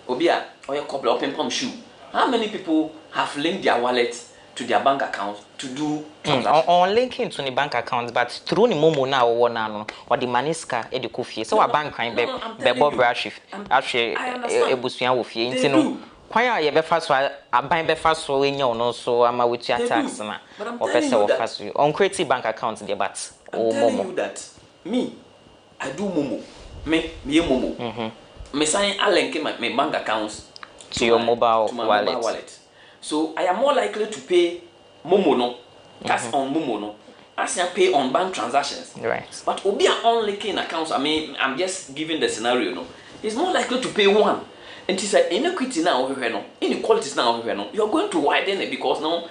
or be a couple of pom shoe. How many people have linked their wallets to their bank account to do on linking to the bank account, but through the momo now or the maniska edukufie. So a bank can be brush actually a busian with you. Why you be fast a buy be fast so in your no so I'm with your tax na or person fast you on creative bank account there but you that me I do momo me momo me sign I link my bank accounts to your mobile wallet. So I am more likely to pay momo no tax on momo no as I pay on bank transactions. Right. But obi are on linking accounts. I mean I'm just giving the scenario no. It's more likely to pay one. And it's like inequity now inequalities now you're going to widen it because now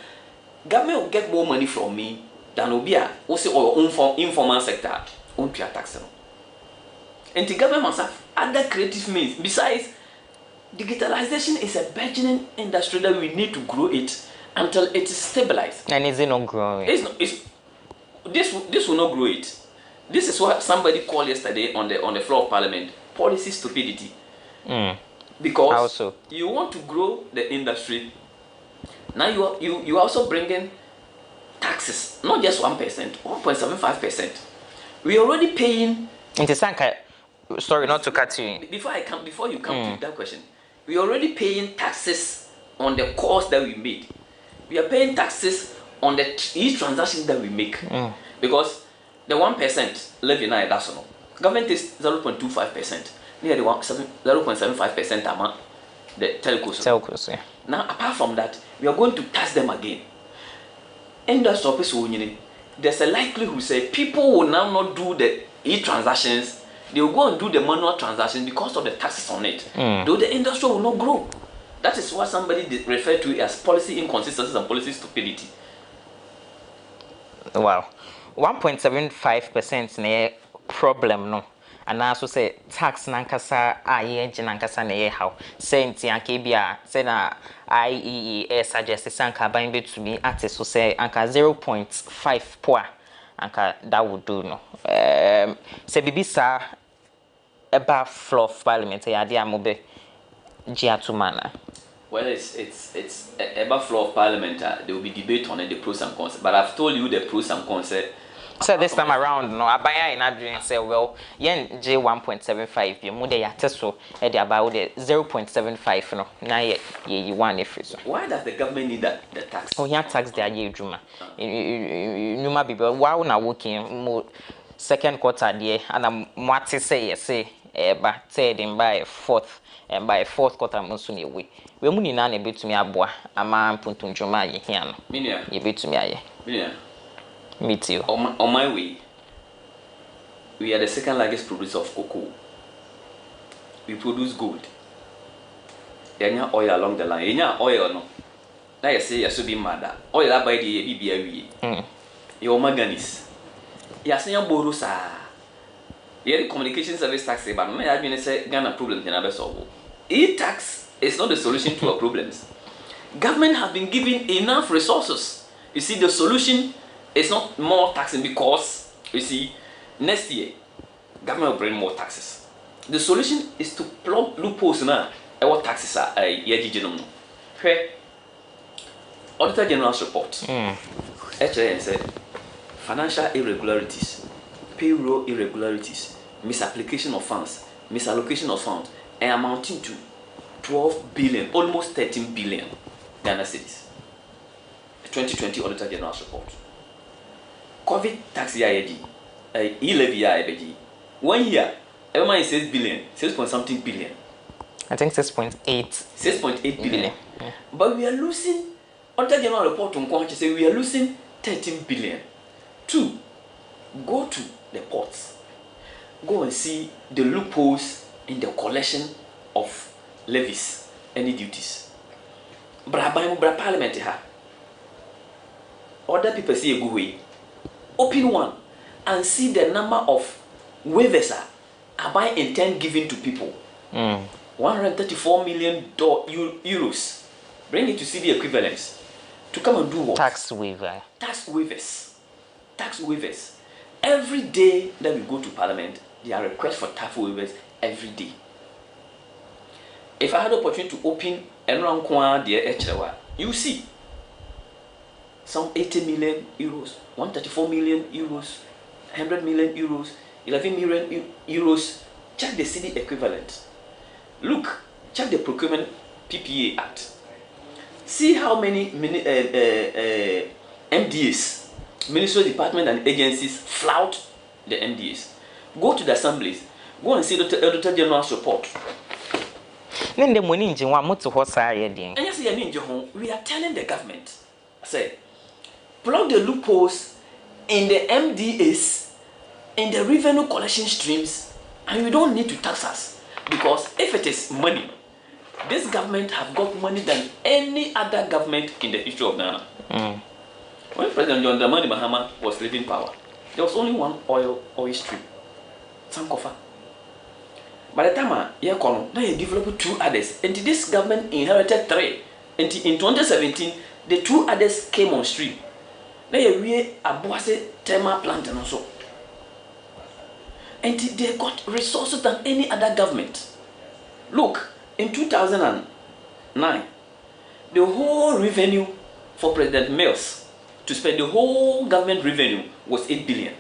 government will get more money from me than Obia also or informal sector won't pay tax. And the government must have other creative means. Besides, digitalization is a burgeoning industry that we need to grow it until it is stabilized. And is it not growing? This will not grow it. This is what somebody called yesterday on the floor of Parliament: policy stupidity. Because also, you want to grow the industry. Now you also bring in taxes, not just 1%, 1.75%. We are already paying. Sorry, not to cut you. Before you come to that question, we are already paying taxes on the cost that we made. We are paying taxes on each transaction that we make because the 1% levy now that's all. Government is 0.25%. Near the 0.75% amount the telcos. Yeah. Now, apart from that, we are going to tax them again. Industry, there's a likelihood say people will now not do the e-transactions. They will go and do the manual transactions because of the taxes on it. Though the industry will not grow. That is what somebody referred to as policy inconsistencies and policy stupidity. Wow, 1.75% ne problem no. And also say tax nankasa aye nankasa na ye how senti anka bia say na IEE suggest sanka ban to me at so say anka 0.5 poa anka that would do no say bibisa eba floor of parliament ya dia mobe Giatumana. Well, it's about floor of parliament. There will be debate on it, the pros and cons. But I've told you the pros and cons. So this time around, no, Abaya in Adrian say, well, yen J 1.75, you mother yateso, at about the 0.75, no, na ye one if so. Why does the government need the tax? Oh, yeah, tax the ye Juma. You might be, wow, now working more second quarter, dear, and I'm what to say, but third and by fourth, and by fourth quarter, Monsuni we. We money none a bit to me aboa, a man puntun Juma ye here. Minia, You bit to me, Minia. meet you. On my way, we are the second largest producer of cocoa. We produce gold. There is oil along the line. There is oil, no. Now you say you should be mad. Oil up by the BBI. Your manganese. You say you borrow sa. You the communication service tax, but no, I mean say Ghana problem can never solve. E-tax is not the solution to our problems. Government has been given enough resources. You see, the solution is not more taxing because you see, next year government will bring more taxes. The solution is to plug loopholes now. What taxes are where Auditor General's report HN said financial irregularities, payroll irregularities, misapplication of funds, misallocation of funds, and amounting to 12 billion, almost 13 billion Ghana cedis. 2020 Auditor General's report. COVID tax year, e-levy year, 1 year, everyone is 6 billion, 6 point something billion. I think 6.8. 6.8 billion. Yeah. But we are losing, Auditor General report on Kwanche say we are losing 13 billion. 2, go to the ports. Go and see the loopholes in the collection of levies, any duties. Bra parliament ha. Other people see a good way. Open one and see the number of waivers are by intent given to people. 134 million euros. Bring it to see the equivalents. To come and do what? Tax waiver. Tax waivers. Tax waivers. Every day that we go to parliament, there are requests for tax waivers every day. If I had the opportunity to open around the you see some 80 million euros, 134 million euros, 100 million euros, 11 million euros. Check the city equivalent. Look, check the Procurement PPA Act. See how many MDAs, Ministerial Department and agencies flout the MDAs. Go to the assemblies. Go and see the Auditor General's report. Then the money in one motor horse are And yes, we are telling the government, I say, plug the loopholes in the MDAs, in the revenue collection streams, and we don't need to tax us. Because if it is money, this government have got money than any other government in the history of Ghana. When President John Dramani Mahama was leaving power, there was only one oil stream, Sankofa. By the time now you developed 2 others, and this government inherited 3. And in 2017, the 2 others came on stream. Now you Abuase thermal plant and also. And they got resources than any other government. Look, in 2009, the whole revenue for President Mills to spend the whole government revenue was 8 billion.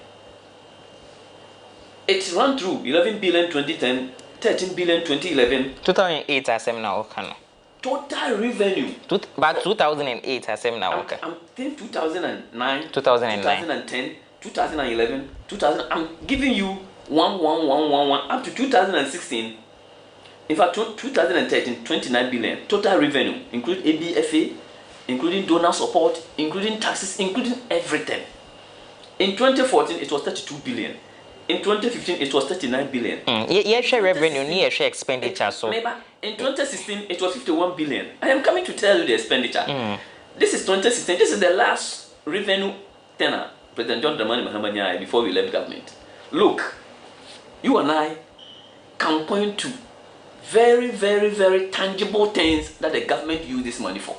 It ran through 11 billion 2010, 13 billion 2011. 2008 as now can. Total revenue. But 2008 as now okay. I'm saying 2009, 2010, 2011, 2000. I'm giving you 1 up to 2016. In fact, 2013, 29 billion total revenue, including ABFA, including donor support, including taxes, including everything. In 2014, it was 32 billion. In 2015, it was 39 billion. Share revenue, near share expenditure. So in 2016, it was 51 billion. I am coming to tell you the expenditure. This is 2016. This is the last revenue tenor President John Dramani Mahama before we left government. Look, you and I can point to very, very, very tangible things that the government use this money for.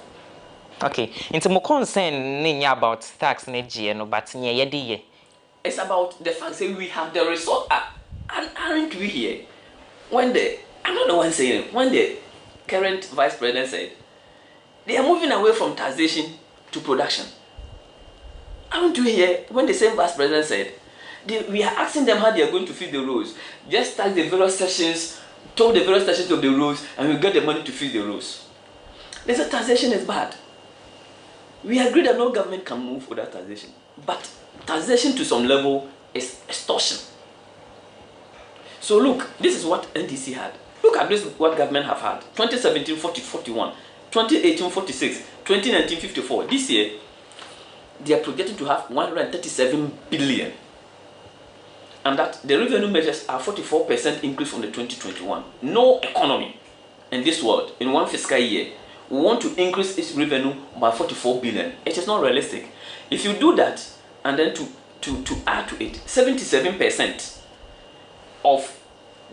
Okay, into more concern about tax no but it's about the fact that we have the resource. Aren't we here? I'm not the one saying it, when the current vice president said they are moving away from taxation to production. Haven't you hear when the same vice president said we are asking them how they are going to feed the roads? Just tax the various sections, told the various sections of the roads, and we get the money to feed the roads. They said taxation is bad. We agree that no government can move without taxation, but taxation to some level is extortion. So look, this is what NDC had. Look at this, what government have had. 2017, 41, 2018, 46, 2019, 54. This year, they are projecting to have 137 billion. And that the revenue measures are 44% increase from the 2021. No economy in this world, in one fiscal year, we want to increase its revenue by 44 billion. It is not realistic. If you do that, and then to add to it, 77% of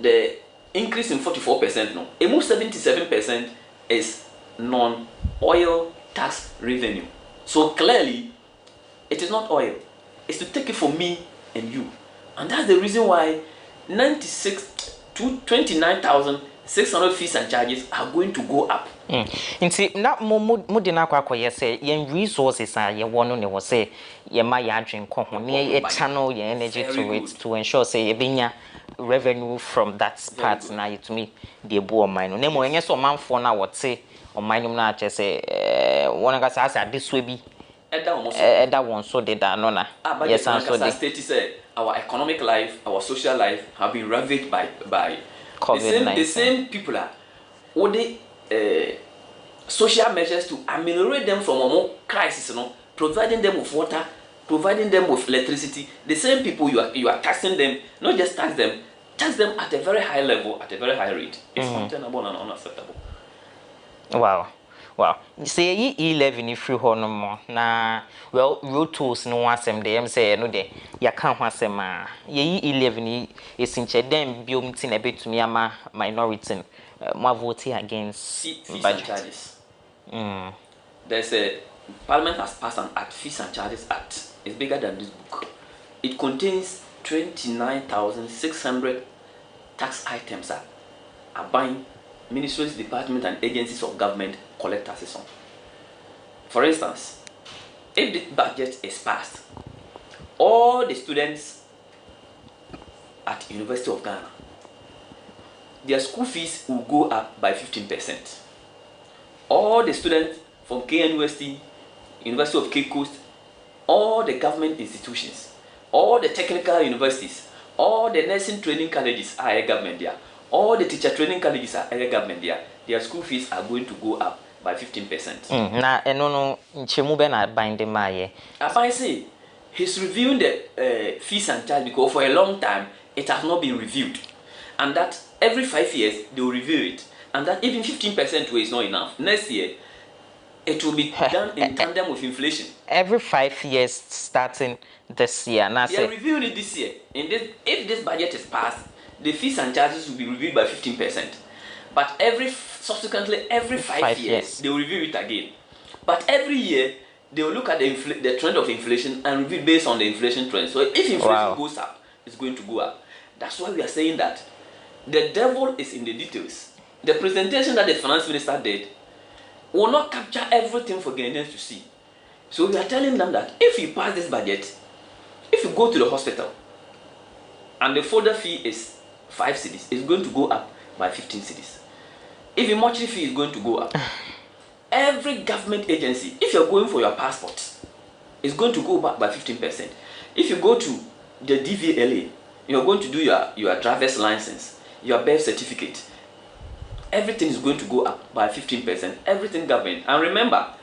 the increase in 44%, no, almost 77% is non-oil tax revenue. So clearly, it is not oil. It's to take it from me and you. And that's the reason why 96 to 29,600 fees and charges are going to go up. Inti na mo de na akwa say yen resources are ye wono ne wo say ye ma ya adwen ko ho ne ye channel ye energy to it to ensure say ye benya revenue from that part na it me the ebu oman no na mo enye so manfo na wote oman no na ache say wona ga sa adesua bi eda won so de da no na yes and so the state say our economic life, our social life have been ravaged by COVID-19. The same people are what they social measures to ameliorate them from a more crisis, you know, providing them with water, providing them with electricity. The same people you are taxing them, not just tax them at a very high level, at a very high rate. It's untenable and unacceptable. Wow. Say ye 11 if you no more na well road tools no wasem dem say no de ya kan wasem a ye 11 is in dem biom tin ebetumi ama minority mo vote against budget charges. There's a Parliament has passed an act, Fees and Charges Act. It's bigger than this book. It contains 29,600 tax items that are buying ministries, departments, and agencies of government collect taxes on. For instance, if the budget is passed, all the students at University of Ghana, their school fees will go up by 15%. All the students from KNUST, University of Cape Coast, all the government institutions, all the technical universities, all the nursing training colleges are a government there. All the teacher training colleges are a government there. Their school fees are going to go up by 15%. Na no nchemu be na bind maye. I say he's reviewing the fees and charges because for a long time it has not been reviewed, and that every 5 years they will review it, and that even 15% is not enough. Next year it will be done in tandem with inflation. Every 5 years starting this year. Now they are reviewing it this year. If this budget is passed, the fees and charges will be reviewed by 15%. But subsequently every 5 years they will review it again. But every year they will look at the trend of inflation and review based on the inflation trend. So if inflation goes up, it's going to go up. That's why we are saying that the devil is in the details. The presentation that the finance minister did will not capture everything for Ghanaians to see. So we are telling them that if you pass this budget, if you go to the hospital and the folder fee is 5 cedis, it's going to go up by 15 cedis. If the mortuary fee is going to go up, every government agency, if you're going for your passport, it's going to go back by 15%. If you go to the DVLA, you're going to do your driver's license, your birth certificate, everything is going to go up by 15%. Everything government. And remember,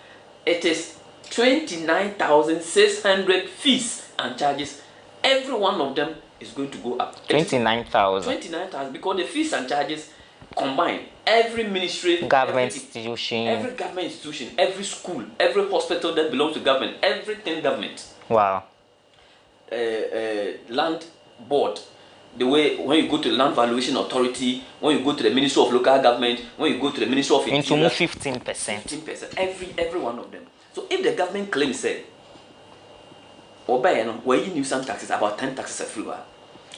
it is 29,600 fees and charges. Every one of them is going to go up. 29,000. 29,000 because the fees and charges combined. Every ministry, government institution, every government institution, every school, every hospital that belongs to government, everything government. Wow. Land board. The way when you go to the Land Valuation Authority, when you go to the Ministry of Local Government, when you go to the Ministry of Interior, 15%. 15%. Every one of them. So if the government claims say, we're nuisance taxes, about 10 taxes everywhere.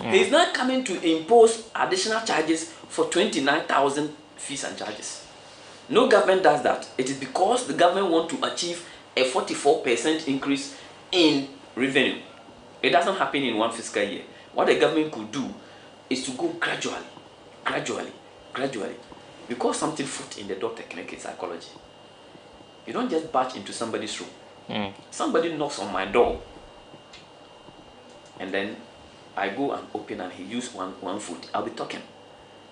He's not coming to impose additional charges for 29,000 fees and charges. No government does that. It is because the government want to achieve a 44% increase in revenue. It doesn't happen in one fiscal year. What the government could do is to go gradually. Because something foot in the door technique is psychology. You don't just barge into somebody's room. Somebody knocks on my door, and then I go and open, and he use one foot. I'll be talking.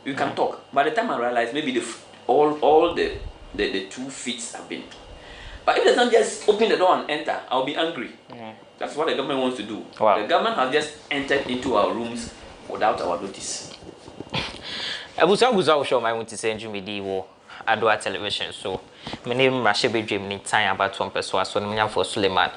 You can talk. By the time I realize, maybe all the 2 feet have been. But if they don't just open the door and enter, I'll be angry. That's what the government wants to do. Wow. The government has just entered into our rooms without our notice. Abusa show my want to send you me Adoatv television. So my name Rashibe dream ni time about one person so me for Suleiman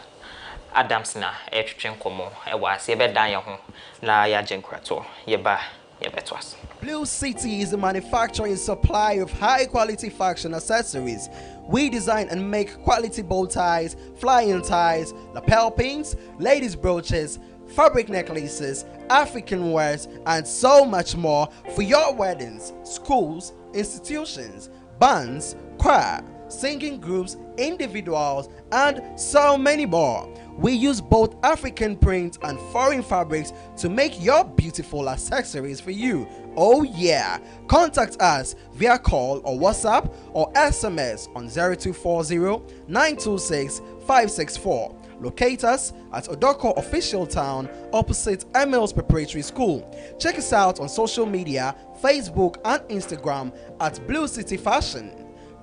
Adams na etwetwen komo e wa se be dan ye ho na ya genkrato ye ba ye betwas. Blue City is a manufacturer and supplier of high quality fashion accessories. We design and make quality bow ties, flying ties, lapel pins, ladies brooches, fabric necklaces, African wares, and so much more for your weddings, schools, institutions, bands, choir, singing groups, individuals, and so many more. We use both African prints and foreign fabrics to make your beautiful accessories for you. Oh yeah! Contact us via call or WhatsApp or SMS on 0240 926 564. Locate us at Odoko Official Town opposite Emils Preparatory School. Check us out on social media, Facebook and Instagram at Blue City Fashion.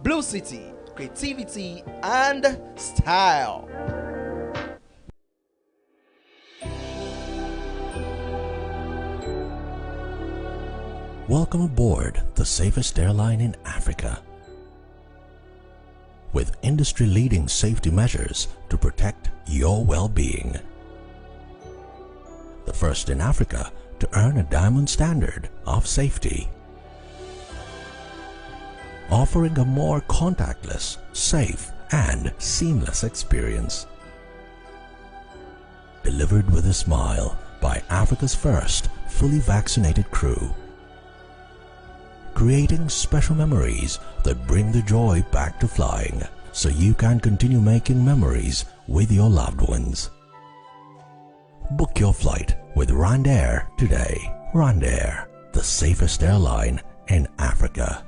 Blue City, creativity and style. Welcome aboard the safest airline in Africa. With industry-leading safety measures to protect your well-being. The first in Africa to earn a diamond standard of safety. Offering a more contactless, safe, and seamless experience. Delivered with a smile by Africa's first fully vaccinated crew. Creating special memories that bring the joy back to flying, so you can continue making memories with your loved ones. Book your flight with Rwandair today. Rwandair, the safest airline in Africa.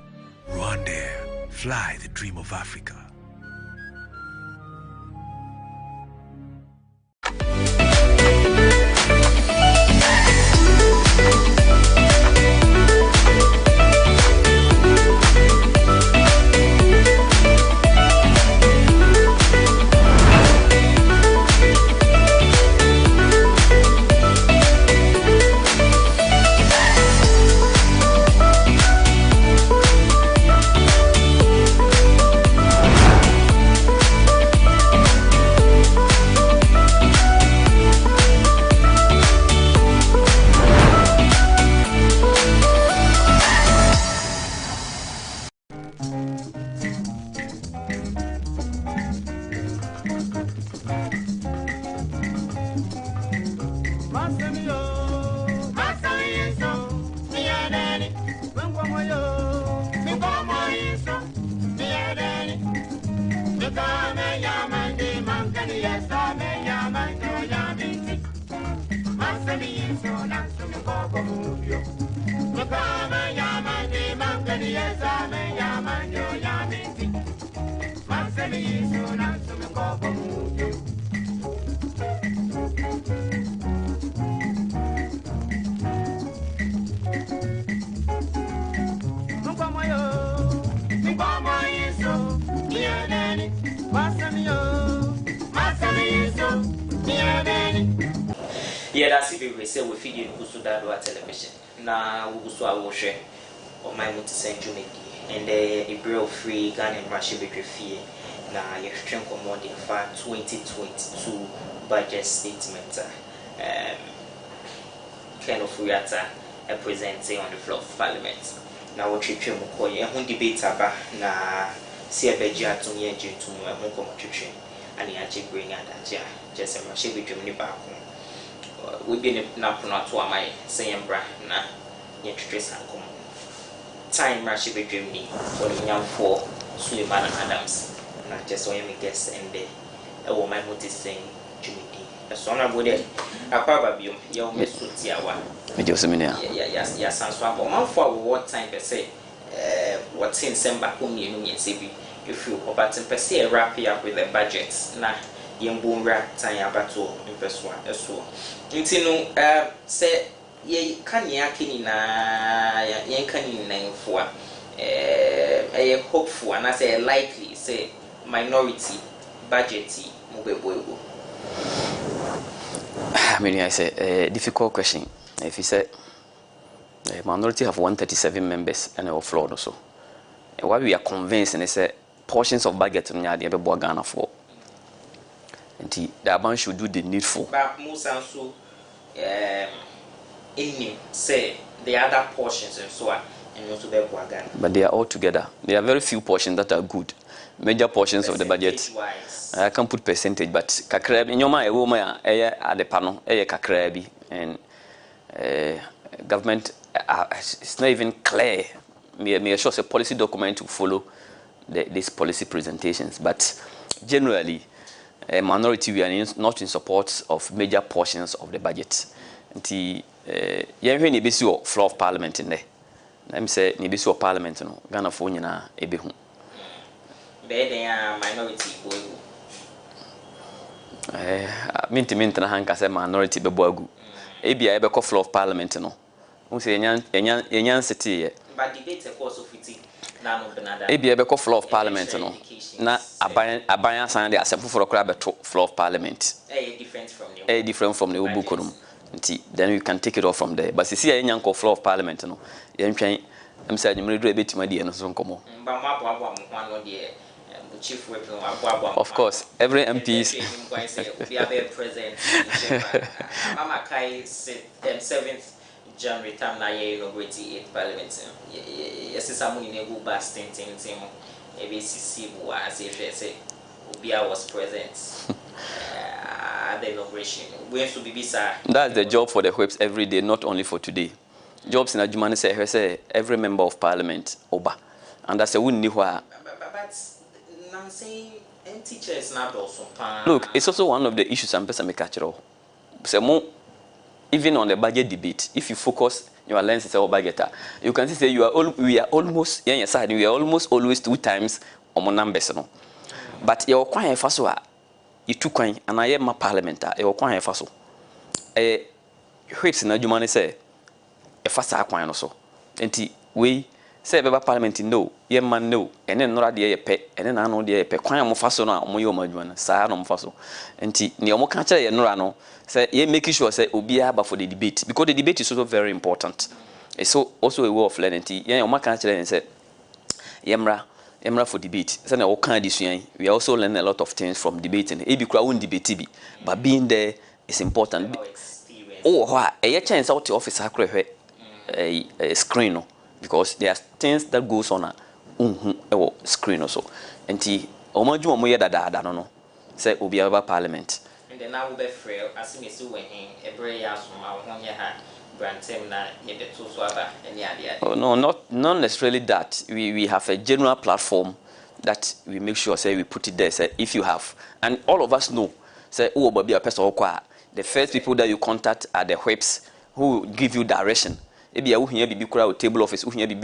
Rwandair, fly the dream of Africa. Yeah, that's if we say we feed you Adoatv television. Now we go to share on my Yi Mu Te Sen and the April free Ghana and Rashibe fee. Now you strength commanding for 2022 budget statement. Kind of reactor presenting on the floor of Parliament. Now what you mukoye and debate about na see a beja to me to and the actually bring and just a Rashibe back home. we be na pono to amai say embra na ye twetwe sankom time rush be dream ni for nyamfo Suleiman Adams na just so me guess and the Yi Mu Te Sen Jumidi so na bo de akwa babiom ye o mesuti awa me je oseminia ya sanso abo manfo a what time per say what in December ko mienu nyesebi if you obatin per say wrap up with the budget na yembumra time abato impeswa eso ntinu say ye kanya kini na ye kani na info a hopeful and I say likely say minority budgety mubeboego. I mean, I say a difficult question. If you say minority have 137 members and a floor or so, and what we are convinced and say portions of budget in the Ghana for, and the Aban should do the needful. But Musa so say the other portions and so on. But they are all together. There are very few portions that are good. Major portions of the budget. I can't put percentage, but kakrabi. Nyoma e woma ya at the panel. Kakrabi and government. It's not even clear. Me sure a policy document to follow these policy presentations. But generally, a minority we are not in support of major portions of the budget. The when you be floor of parliament in there. Let me say, ni bisu parliament no Ghana fo nyina ebehu be den minority boagu minti na hanka say minority be boagu ebia e be ko floor of parliament no won say enyan city ye but debate e course of it na no benada ebia e be ko floor of parliament no na aban asan de asem foforo kra be to floor of parliament different from the obuko no. Then we can take it off from there. But see, I yanko floor of parliament, no. I'm saying you may do a bit my dear, no so come. Of course, every MP is Mama Kai said 7th January time na ye inaugurate 8th parliament. Yes, someone in a go bast team ABCC was say Obia was present. The inauguration. That's the job for the whips every day, not only for today. Jobs in Ajumani say every member of parliament Oba, and that's a win new. But I'm saying teachers not also. Look, it's also one of the issues I'm person catch it all. So even on the budget debate, if you focus your lens is about budget, you can see we are almost we are almost always 2 times on numbers, no. But you're quite fast. You took coin and I am my parliamentar, a quite fast. A whips in Ajumani say a fast aquine or so. And we say about parliament no, ye man no, and then not the pet, and then I know the pet, quite more fast on Moyo Majuan, Saranum Faso. And Neomo Cancha and Norano say, ye making sure say Obiaba for the debate, because the debate is also very important. It's so also a way of learning. Yeah, Omacancha and said, Emra for debate. So all kind of we also learn a lot of things from debating. It be crowd debate, but being there is important. Oh, why? A chance out the office a screen, because there are things that goes on a screen also. And the Omaju Moya da no no. Say Obiaba Parliament. And then I will be frail as me so when every year from our 1 year. Oh, no, not necessarily that. We have a general platform that we make sure say we put it there. Say if you have, and all of us know, say oh, but be a person the first people that you contact are the whips who give you direction. Maybe who here be crowd table office, who here be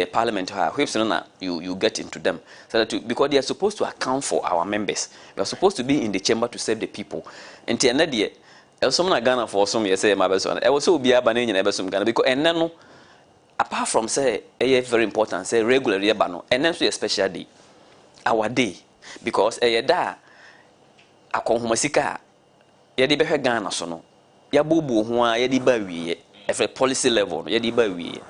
parliament whips you get into them. So that because they are supposed to account for our members. We are supposed to be in the chamber to serve the people. And the end of the year, someone Ghana for some years say my best one. I also be a banana in Ebersum Ghana because and then apart from say a very important say regularly bano and then so a special day our day because a da akonhumasika ye de behwe Ghana so no ya bobu ho a ye de ba wie every policy level ye de ba wie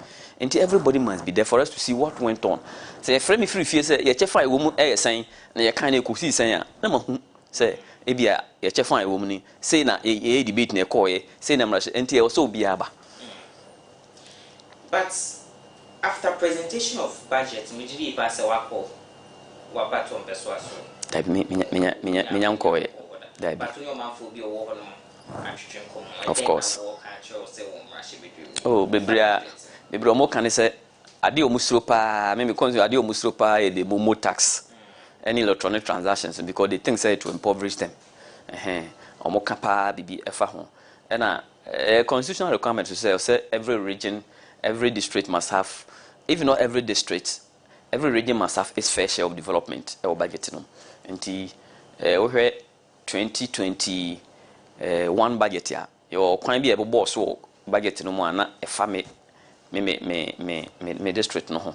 until everybody must be there for us to see what went on. Say frame me free say ye chefa e wo mu e sen na ye kan e kosi sen a na ma hu say ebia ye chefa e wo mu ni say na ye debate na e koye say na mra enti e also bi aba. But after presentation of budget, immediately pass a wako wabato mpeso aso. Dai minya nkoye. Dai. But no man for be over no. Of course. Oh, bebrea mo kan say ade o musro pa me because ade o musro pa e the momo tax any electronic transactions because they think say to impoverish them. Omo kapa bibi efa ho. Na constitutional requirement to say every region, every district must have, if not every district, every region must have its fair share of development or budget no. Nti we 2021 budget ya your kwan bi e bo so budget no mo ana efa me district no ho.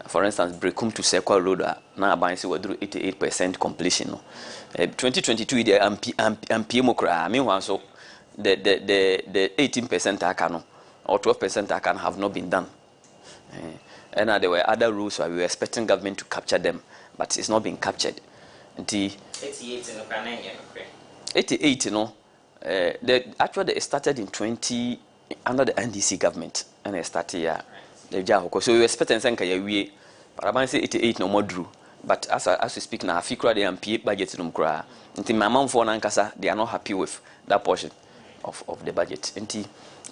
For instance, Brekum to Sekwa Road na abansi wadru 88% completion no. 2022 the MP mokra meanwhile so the 18% aka no or 12% aka have not been done. And there were other rules where we were expecting government to capture them, but it's not being captured. The 88 you know, actually it started in 20 under the NDC government and it started here. So we were expecting some we but I say 88 no more drew. But as we speak now, Fikra the MP budget no kra. Until my mom for Nankasa, they are not happy with that portion of the budget. Until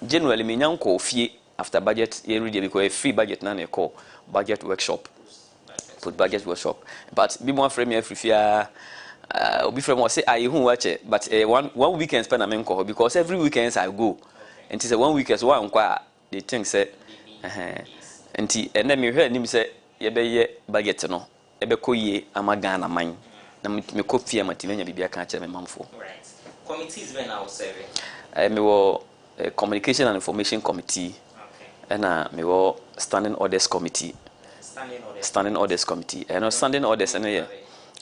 generally me nyanko fie after budget every day because a free budget na call budget workshop. Put budget workshop. But be more frame every fear be from say I who watch it. But one weekend spend am call because every weekends I go. And it's one weekend so one they think say and then me hear him say ye be budget no ebe koye amagana man na me kopia matimenya bibia kan kire me mamfo. Right. Committees when I was serving. Me wo communication and information committee. Okay. And me wo standing orders committee. Standing orders committee. And standing orders and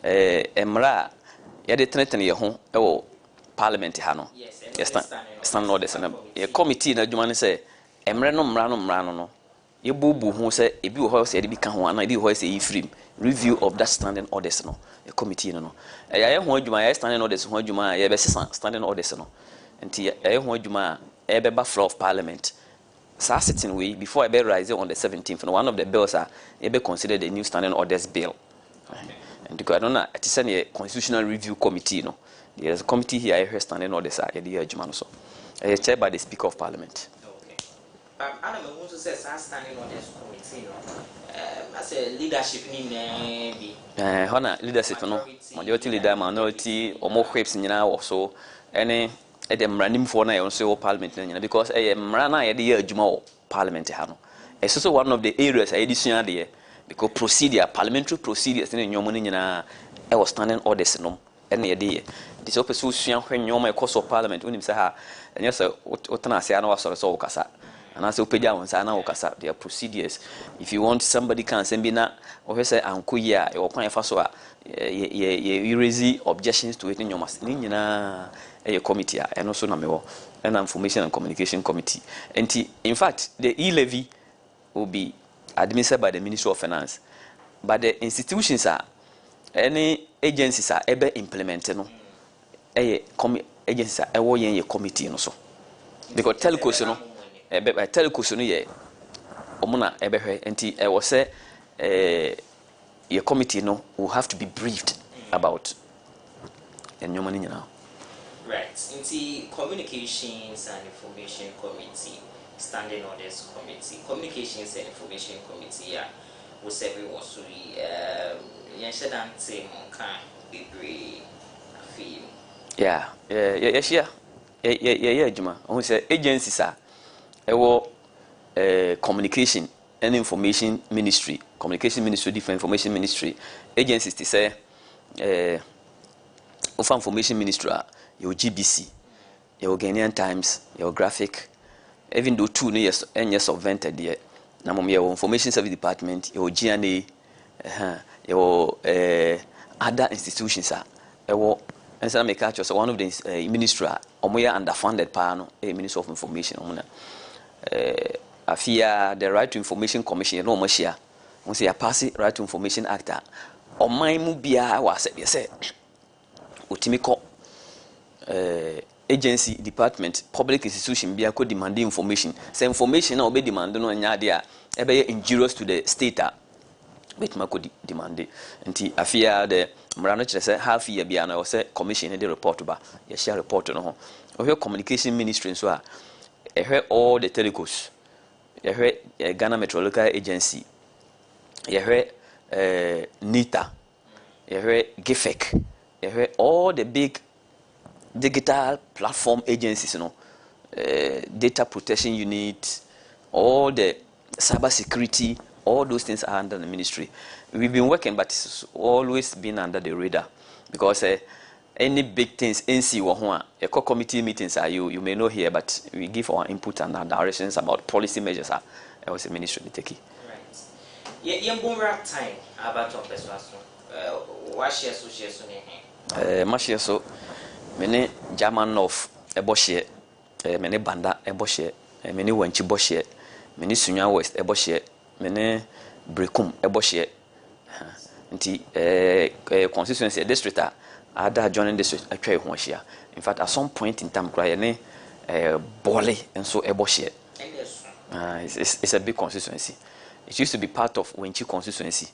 emra ye de tenetene ye ho e wo parliament ha no. Yes, standing orders and a committee na dwuma ne say emre no mra no ye bubu ho say ebi wo ho say de bi ka ho ana ebi wo say ifrim review of that standing orders no a committee no ye ho adwuma ye standing orders ho adwuma ye be standing orders no enti ye ho adwuma e be ba floor of parliament sa sitting we before I be rise on the 17th no one of the bills are e be considered the new standing orders bill. And because I don't know it is a constitutional review committee no there is a committee here I hear standing orders are the adwuma no so chaired by the speaker of parliament. I don't want to say standing on this committee, as a leadership be. Honor leadership, no majority leader, minority, or more whips in now or so. Any at them running for now, also parliament, because I am Rana at the year Jumo parliament. It's also one of the areas I edition there because procedure, parliamentary procedures in your money, I was standing orders no any idea. This opposition when you're my course of parliament, when you say, and yes, what I say, I know I saw Casa. And as you pay down, their procedures. If you want somebody can send me na or say Ankuya or Pine Fasoa, you raise objections to it in your mass a committee and also Nameo and information and communication committee. And in fact, the e-levy will be administered by the Ministry of Finance. But the institutions are any agencies are ever implemented no agencies are a committee no so. Because telcos no telcos no ye omuna ebehwe enti e wo se your committee no will have to be briefed about enyoma ni nyina. Right. Enti communications and information committee, standing orders committee, communications and information committee ya wo serve was yen shedante monka bebre afi. Yeah adwuma who say agencies are communication and information ministry, communication ministry, different information ministry, agencies to say of information ministry, your GBC, your Ghanaian Times, your Graphic, even though 2 years of vented there. Now, your information service department, your GNA, your other institutions are and so make catch one of the ministry or more underfunded panel, a Minister of Information. I fear the Right to Information Commission, no more share. Once you pass it, Right to Information Act, or my mubia was said, Utimiko agency, department, public institution, be a code demanding information. Say information or be demanded on Yadia, ever injurious to the state. But my could demand it. And I fear the Maranoch say half year beyond or say commission the report about. You share report on or communication ministry so all the telecos. Ghana Meteorological Agency. NITA. GIFEC. All the big digital platform agencies, data protection unit, all the cyber security, all those things are under the ministry. We've been working, but it's always been under the radar because any big things, NC or core committee meetings are you may know here, but we give our input and our directions about policy measures. I was a ministry to take it. Right. Yeah, rap time about your persuasion. What's your association? Mashia so many German of a boshe, many banda a boshe, many wenchi boshe, many Sunya West a boshe, many Brekum a boshe. Constituency district other joining district a tray one share. In fact, at some point in time, crying Bole and so a boshe. It's a big constituency. It used to be part of Wenchi constituency.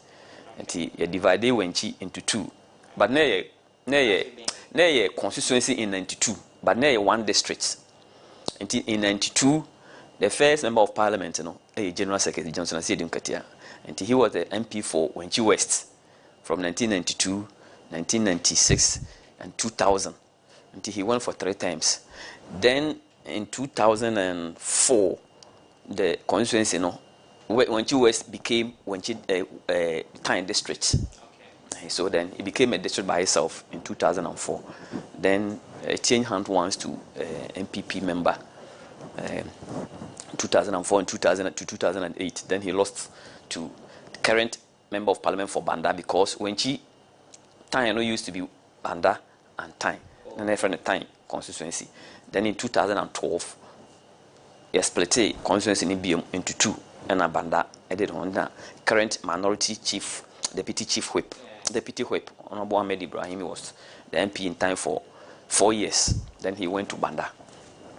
And he divided Wenchi into two. But nay constituency in 92, but nay one district. In 92, the first member of parliament, General Secretary Johnson Asidum Katia, and he was the MP for Wenchi West from 1992, 1996, and 2000. Until he won for 3 times. Then in 2004, the constituency, Wenchi West became Wenchi Tyne district. Okay. So then it became a district by itself in 2004. Then changed hands once to MPP member 2004 and 2000 to 2008. Then he lost to current member of parliament for Banda because Wenchi Tyne used to be Banda and Tyne. And then from the Tyne constituency. Then in 2012, he split the constituency into 2. And a Banda added on the current minority chief, deputy chief whip, Honorable Ahmed Ibrahim was the MP in Tyne for 4 years. Then he went to Banda,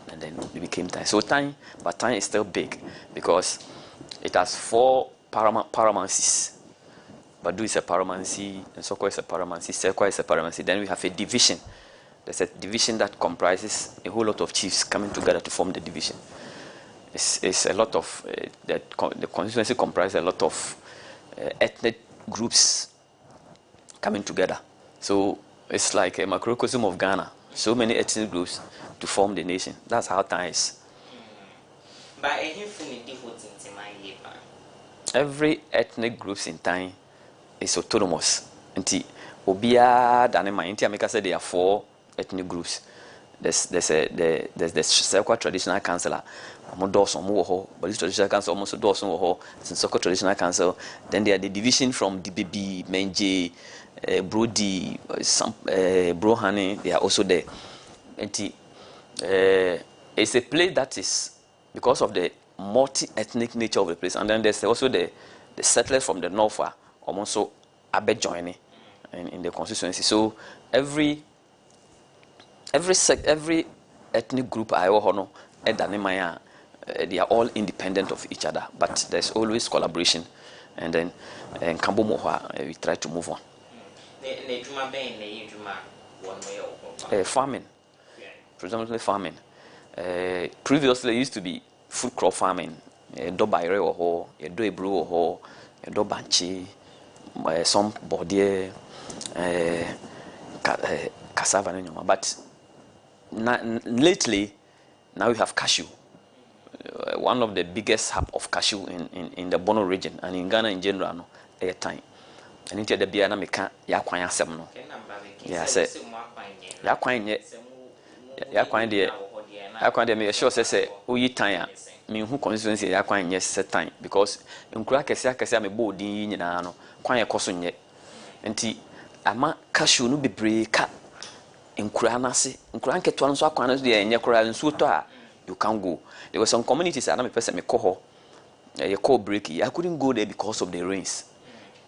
and then he became Tyne. So Tyne, but Tyne is still big because it has 4 paramouncies. Badu is a paramouncy, and Soko is a paramouncy, Sekwa is a paramouncy. Then we have a division. There's a division that comprises a whole lot of chiefs coming together to form the division. It's a lot of the constituency comprises a lot of ethnic groups coming together. So it's like a macrocosm of Ghana. So many ethnic groups to form the nation. That's how Tyne is. Every ethnic groups in Tyne is autonomous. Nti obia danema nti America said there are 4 ethnic groups. There's the Sekwa Traditional Council. But Traditional Council almost does Soko Traditional Council. Then there are the division from DBB, Menje, Brody, Brohane. They are also there. And it's a place that is because of the multi-ethnic nature of the place. And then there's also the settlers from the north are also Abe joining in the constituency. So every ethnic group I know they are all independent of each other, but there's always collaboration, and then in Kambo Mohwa we try to move on. Farming, predominantly farming. Previously it used to be food crop farming. Do bayre oho, do ebru oho, do banchi, some bodier, cassava and but lately now we have cashew. One of the biggest hub of cashew in the Bono region and in Ghana in general, no, air time. And into the Biana Meka Yakwanya Sem no. Yeah, say Yakwanya me sure say Uyi Tanya, me who constituency Yakwanya set time because in Krakesa me bo din nyina no, kwanya koso nye. Nti ama cashew no bebre ka nkura na se nkura nketo nso akwana so de enye kura nso to a you can go. There were some communities that I person me call you call breaky. I couldn't go there because of the rains.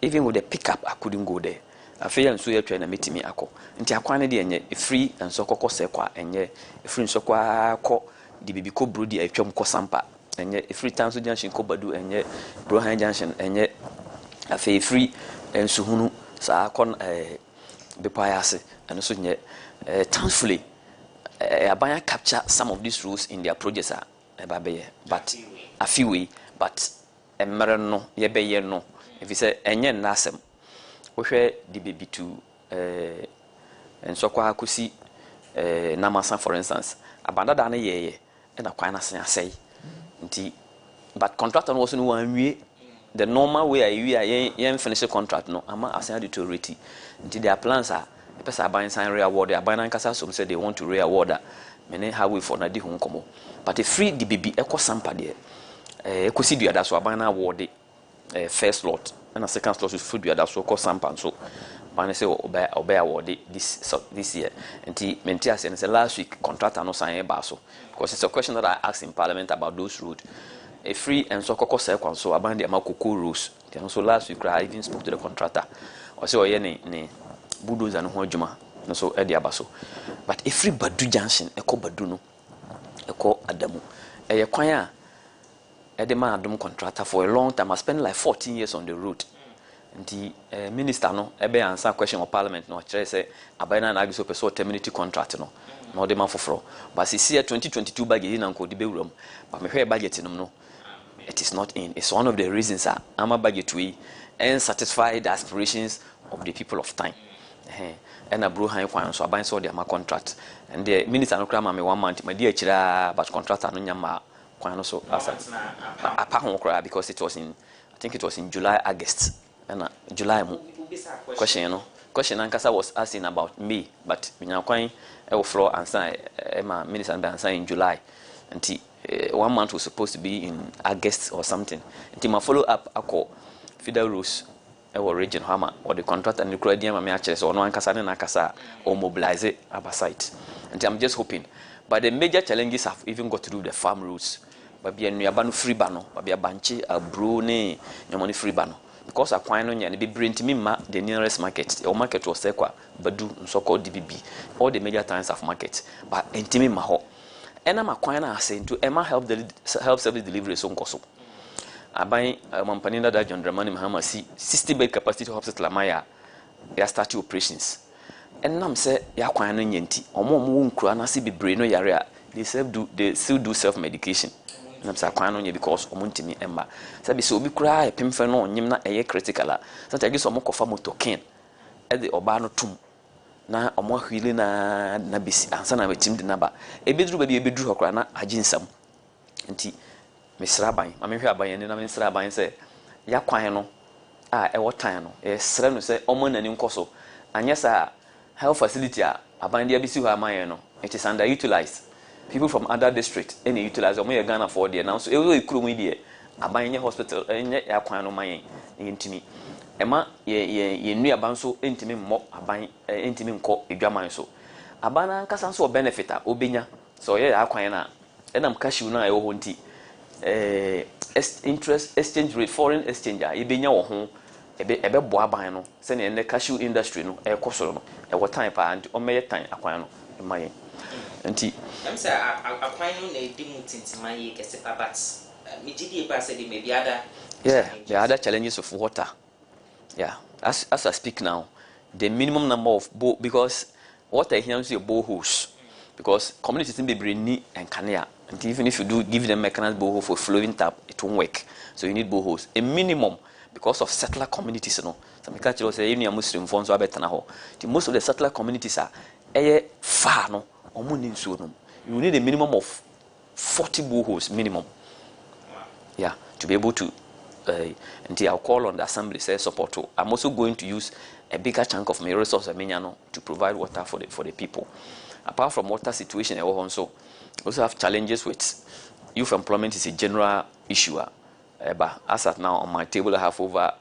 Even with the pickup, I couldn't go there. I feel and so you're trying to meet me. Ako. Unti akwane de enye free and so koko sekwa enye free nso kwa ko the baby ko brody a twam ko sampa enye free time so junction ko badu enye Brohan junction enye afi free enso hunu sa kon bepa yase and so nye thankfully Abaya capture some of these rules in their projects but a few way but no ye no if you say enye nasem we hwe the baby to and so kwa kusi namasa for instance abanda da na ye na kwan na say nti but contractor no also no wan the normal way I finish the contract no ama asan de to rate nti their plans are person buying sign re-award they buying kasa some say they want to re-award many how we for na di ho nkomo but a free the baby eco sampa there ekosi dua da so buying award first lot and second slot is food dua da so ko sampa so man say obey award this year nti menti as say last week contractor no sign ba so because it's a question that I asked in parliament about those roads a free and so kokko say kwan so aban the makoko rules so last week I even spoke to the contractor or say oye ne bulldozer no ho adwuma no so e dia baso but every badu junction eko badu no eko adamu ye kwan a e de ma adom contractor for a long time I spent like 14 years on the road nti minister no e be answer question of parliament no kire say abana na agiso person terminate contract no no de ma foforo but this year 2022 budget na nko de bewuram but me hwe budget no it is not in. It's one of the reasons I'm a budget we and satisfy the aspirations of the people of time. And I brought high so I buy so my contract. And the minister no cram me 1 month, my dear chira, but contractor no nyama kwano so because it was in I think it was in July, August. And July question question Ankasa was asking about me, but we kwan e floor answer my minister answer in July. And 1 month was supposed to be in August or something. Until my follow up, I call Fidel Rose, our region hammer, or the contract and the credit, my matches, or no Ankasa or mobilize it at site. And I'm just hoping. But the major challenges have even got to do with the farm routes. But be a new free banner, but be a banchi, a brune, your money free banner. Because I find on and be bring to me the nearest market. Your market was Sequa, Badu, so called DBB, all the major times of market. But intimate maho. And I'm a quina saying to Emma help service delivery so coso. I buy Mampanina that John Dramani Mahama see 60 bed capacity hospital Maya, their statue operations. And Nam say ya quina yenti, or more moon crana see be braino yarea, they still do self medication. Nam say quina because Omuntimi Emma. Sabi so be cry, Pimfano, Nimna a critical. Such I guess a mock of a motoken at the Obano tomb. Na omo hwile na bisi ansa na wetim de naba ebedru ba bi ebedru hokra na aginsam nti mesra ban ma me hwe aban ne na mesra ban se ya kwan no a e wotan no e sre no se omo nani nkoso anyesa health facility a aban dia bisi ho aman no it is underutilized people from other district any utilize omo ye Ghana for there now so e wo ekuru mu die aban nye hospital nye ya kwan no man ntimi ema ye nua banso entimi mmo aban entimi nko edwaman so abana nkasa so benefita obenya so ye akwan na enam cashew na ye ho nti interest exchange rate foreign exchange a ebenya wo ho ebe bo aban no se ne ne cashew industry no e kosoro no e wo tan pa anti o meye tan akwan no emaye nti am say akwan no na edimu tintima ye kese pabat me gidi ba say the maybe other the other challenges of water. Yeah, as I speak now, the minimum number of because water here is your boreholes, because communities in Bibrini and Kenya, and even if you do give them mechanized borehole for flowing tap, it won't work. So you need boreholes. A minimum because of settler communities, you know. Some culture say even Muslim phones are better now. Most of the settler communities are far no, or no. You need a minimum of 40 boreholes minimum. Yeah, to be able to. Until I'll call on the assembly say support to. I'm also going to use a bigger chunk of my resources to provide water for the people. Apart from water situation, I also have challenges with youth employment is a general issue. But as at now on my table I have over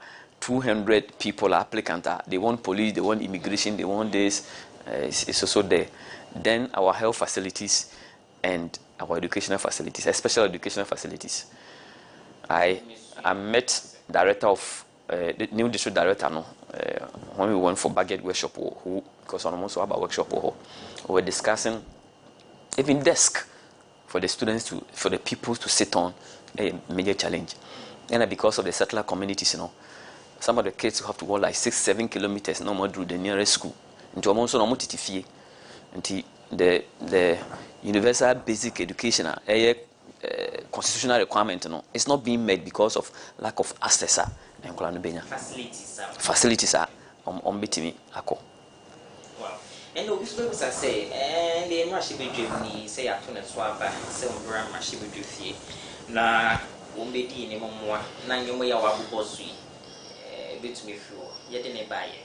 200 people applicants. They want police, they want immigration, they want this. It's also there. Then our health facilities and our educational facilities, especially educational facilities. I met director of the new district director when we went for budget workshop because I'm also about workshop we were discussing even desk for the students for the people to sit on a major challenge. And because of the settler communities, some of the kids have to walk like 6-7 kilometers no more through the nearest school. Into almost no more TTFE. And the universal basic education, constitutional requirement, it's not being met because of lack of access. Facilities are on betimi ako. Wow. And the people say, and the Mashibi Jimmy say after the swap, say on Bram Mashibi Duffy. Na Umbedi ni Momoa, Nanyuma Wabosui, bit me through, yet in a buyer.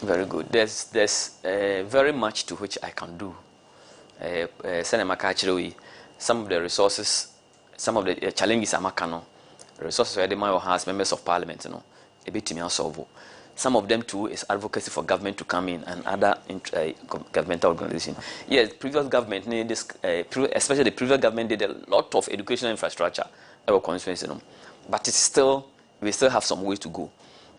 Very good. There's very much to which I can do. Some of the resources, some of the challenges I'm resources where the mayor has members of parliament, a bit to solve. Some of them too is advocacy for government to come in and other governmental organizations. Yes, previous government, especially the previous government, did a lot of educational infrastructure our constituency, but it's still, we still have some way to go.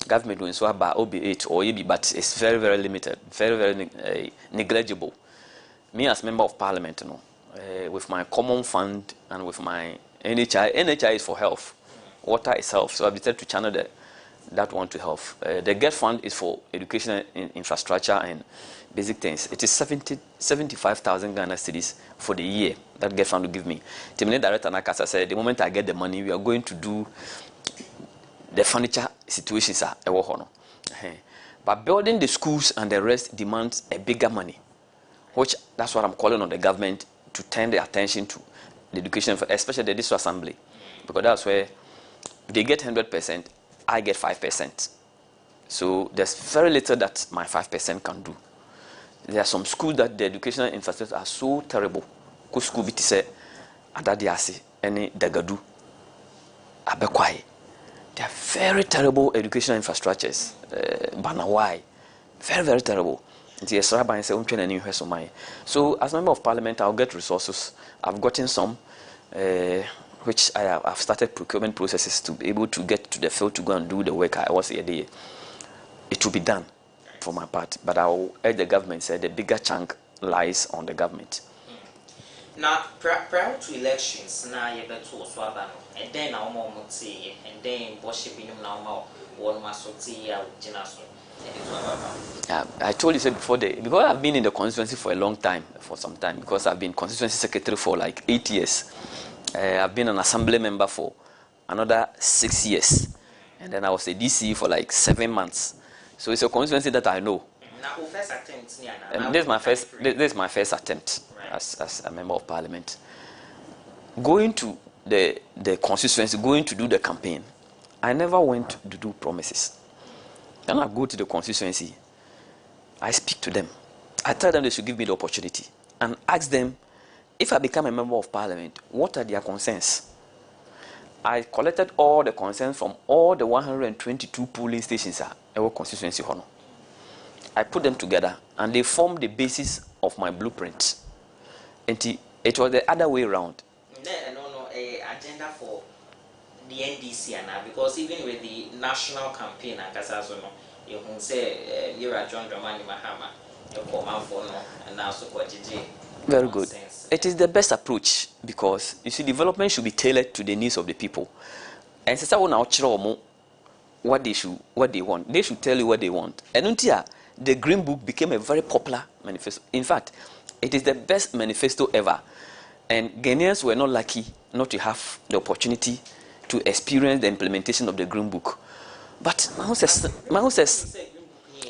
Government will swap by OB8 or EB, but it's very, very limited, very, very negligible. Me as member of parliament, with my common fund and with my NHI is for health, water is health, so I've decided to channel that one to health. The GET fund is for educational infrastructure and basic things. It is 75,000 Ghana cedis for the year that GET fund will give me. Terminate Director Nakasa said, the moment I get the money, we are going to do the furniture situations are a war. But building the schools and the rest demands a bigger money, which that's what I'm calling on the government to turn the attention to the education, especially the district assembly, because that's where they get 100%, I get 5%. So there's very little that my 5% can do. There are some schools that the educational infrastructure are so terrible. Ko school biti se Adadiasi, any Dagadu, Abekwai. They are very terrible educational infrastructures. Banawai, very, very terrible. So as member of parliament, I'll get resources. I've gotten some, which I've started procurement processes to be able to get to the field to go and do the work I was here. It will be done for my part, but I will urge the government, say the bigger chunk lies on the government. Now, prior to elections, now you better to Swabano, and then our mom would say, and then worshiping him now, one must see Jinaso. I told you before, because I've been in the constituency for a long time, for some time, because I've been constituency secretary for like 8 years. I've been an assembly member for another 6 years, and then I was a DC for like 7 months. So it's a constituency that I know. Now, first attempt, this is my first attempt as a member of parliament. Going to the constituency, going to do the campaign, I never went to do promises. When I go to the constituency, I speak to them. I tell them they should give me the opportunity and ask them, if I become a member of parliament, what are their concerns? I collected all the concerns from all the 122 polling stations at our constituency. I put them together and they formed the basis of my blueprint. And it was the other way around. No, agenda for the NDC now, because even with the national campaign, you can say you're a John Dramani Mahama, you command for no, and now so what GG. Very good. It is the best approach because you see, development should be tailored to the needs of the people. And since I want to what they want, they should tell you what they want. And until the Green Book became a very popular manifesto. In fact, it is the best manifesto ever. And Ghanaians were not lucky not to have the opportunity to experience the implementation of the Green Book. But my says,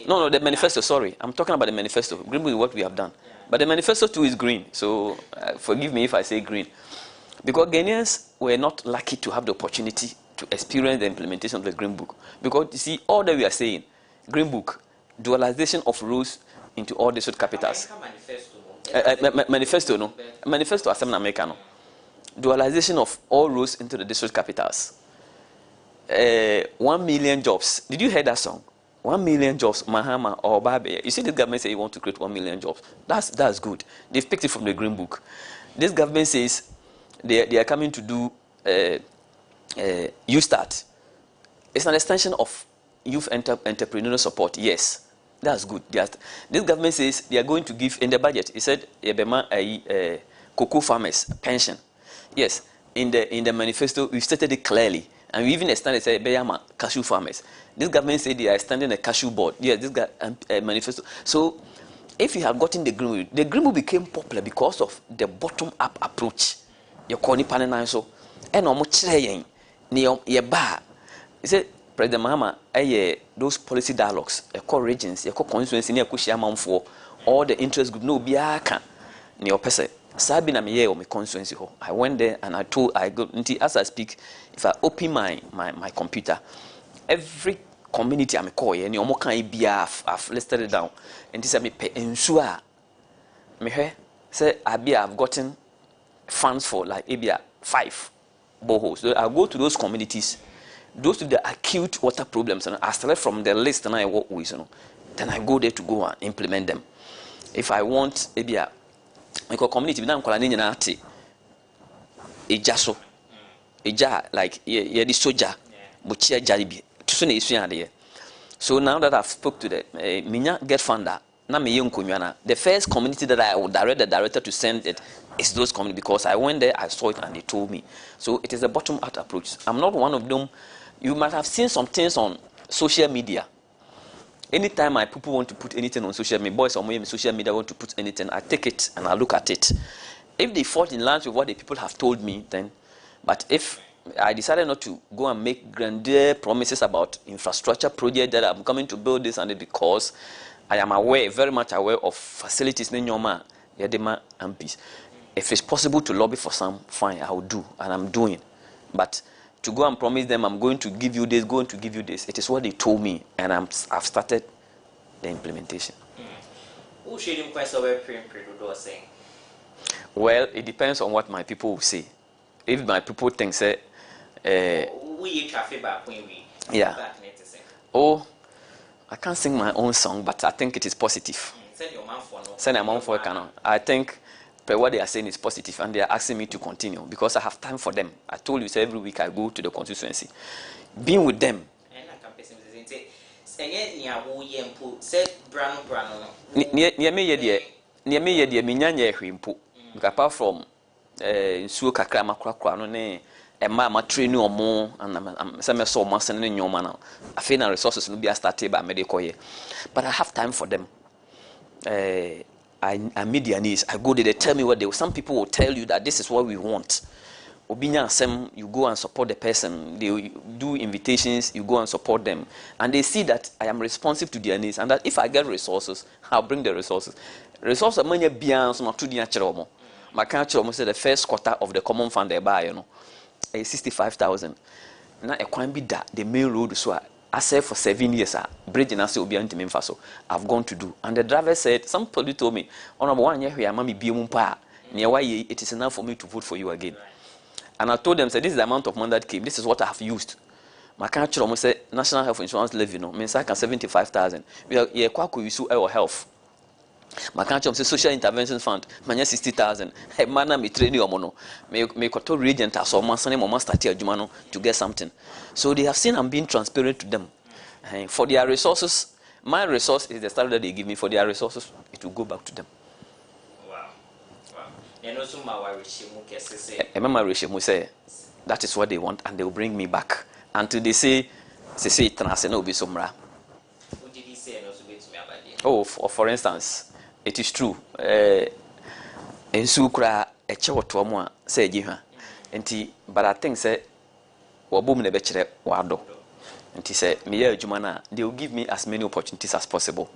no, the manifesto, sorry. I'm talking about the manifesto. Green Book is what we have done. But the manifesto too is green. So forgive me if I say green. Because Ghanaians were not lucky to have the opportunity to experience the implementation of the Green Book. Because you see, all that we are saying, Green Book, dualization of roads into all district capitals. Manifesto, no? Manifesto Assembly Americano. Dualization of all roads into the district capitals. 1 million jobs. Did you hear that song? 1 million jobs, Mahama or Babe. You see, this government say you want to create 1 million jobs. That's good. They've picked it from the Green Book. This government says they are coming to do Youth Start. It's an extension of youth entrepreneurial support. Yes, that's good. This government says they are going to give in the budget. It said cocoa farmers pension. Yes, in the manifesto we stated it clearly. And we even extended, say, Beyama, cashew farmers. This government said they are extending a cashew board. Yes, this manifesto. So if you had gotten the Greenwood became popular because of the bottom-up approach. Your corny panel so, and almost saying, near your bar. He said, President Mahama, those policy dialogues, a core regions, a core constituency near Kushiamam for all the interest group, no biaka, near Pese. Sabina me or my constituency. I went there and I go as I speak, if I open my computer, every community I'm a call, and you can be I've listed it down. And this me pay ensure me say I've gotten funds for like Abia 5 boreholes. So I go to those communities, those with the acute water problems, and I start from the list and I work with, then I go there to go and implement them. If I want Abia, I call community, now I'm calling in ati Ejaso, Eja like the soja, Buchia Jaribi, to so now that I've spoke to the Minya get funder, na me young kunyana. The first community that I would direct the director to send it is those communities because I went there, I saw it, and they told me. So it is a bottom-up approach. I'm not one of them. You might have seen some things on social media. Anytime my people want to put anything on social media, boys on social media want to put anything, I take it and I look at it. If they fall in line with what the people have told me, then. But if I decided not to go and make grandeur promises about infrastructure project that I'm coming to build this and it because I am aware, very much aware of facilities in Nyoma, Yedema, and peace. If it's possible to lobby for some, fine, I will do, and I'm doing. But to go and promise them I'm going to give you this, going to give you this, it is what they told me, and I've started the implementation. Who should you quite so saying? Well, it depends on what my people will say. If my people think, say, we traffic back when we oh, I can't sing my own song, but I think it is positive. Send your man for no. Send a man for a canon. I think what they are saying is positive, and they are asking me to continue because I have time for them. I told you, so every week I go to the constituency, being with them. Apart from so kakra makra no ne ema ma training omo and some so ma send ne nyoma na afi na resources no be started by medical here, but I have time for them. I meet their needs. I go there, they tell me what they. Some people will tell you that this is what we want. Obinya Sem, you go and support the person. They do invitations, you go and support them, and they see that I am responsive to their needs, and that if I get resources, I'll bring the resources. Resources many beyond some to the natural. My country almost said the first quarter of the common fund they buy, 65,000. Now a quite be that the main road so I said for 7 years, bridge and I say Obian to Memphis. I've gone to do. And the driver said, somebody told me, on 1 year here, mommy be near why it is enough for me to vote for you again. And I told them, said, this is the amount of money that came, this is what I have used. My country almost said national health insurance levy, means I can 75,000. We are here quite use our health. My country says social intervention fund, manya 60,000. Hey, man, me train you mono. Me koto regent as or man sane mama start here jumano to get something. So they have seen I'm being transparent to them. For their resources, my resource is the salary that they give me. For their resources, it will go back to them. Wow. And also my Rishimu say that is what they want, and they will bring me back until they say it no be somra. What did he say? Oh, for instance, it is true. In Sukra, a chawatwamwa say jiha. But I think say wabum ne bechere wado. And he said, Miya Jumana, they will give me as many opportunities as possible.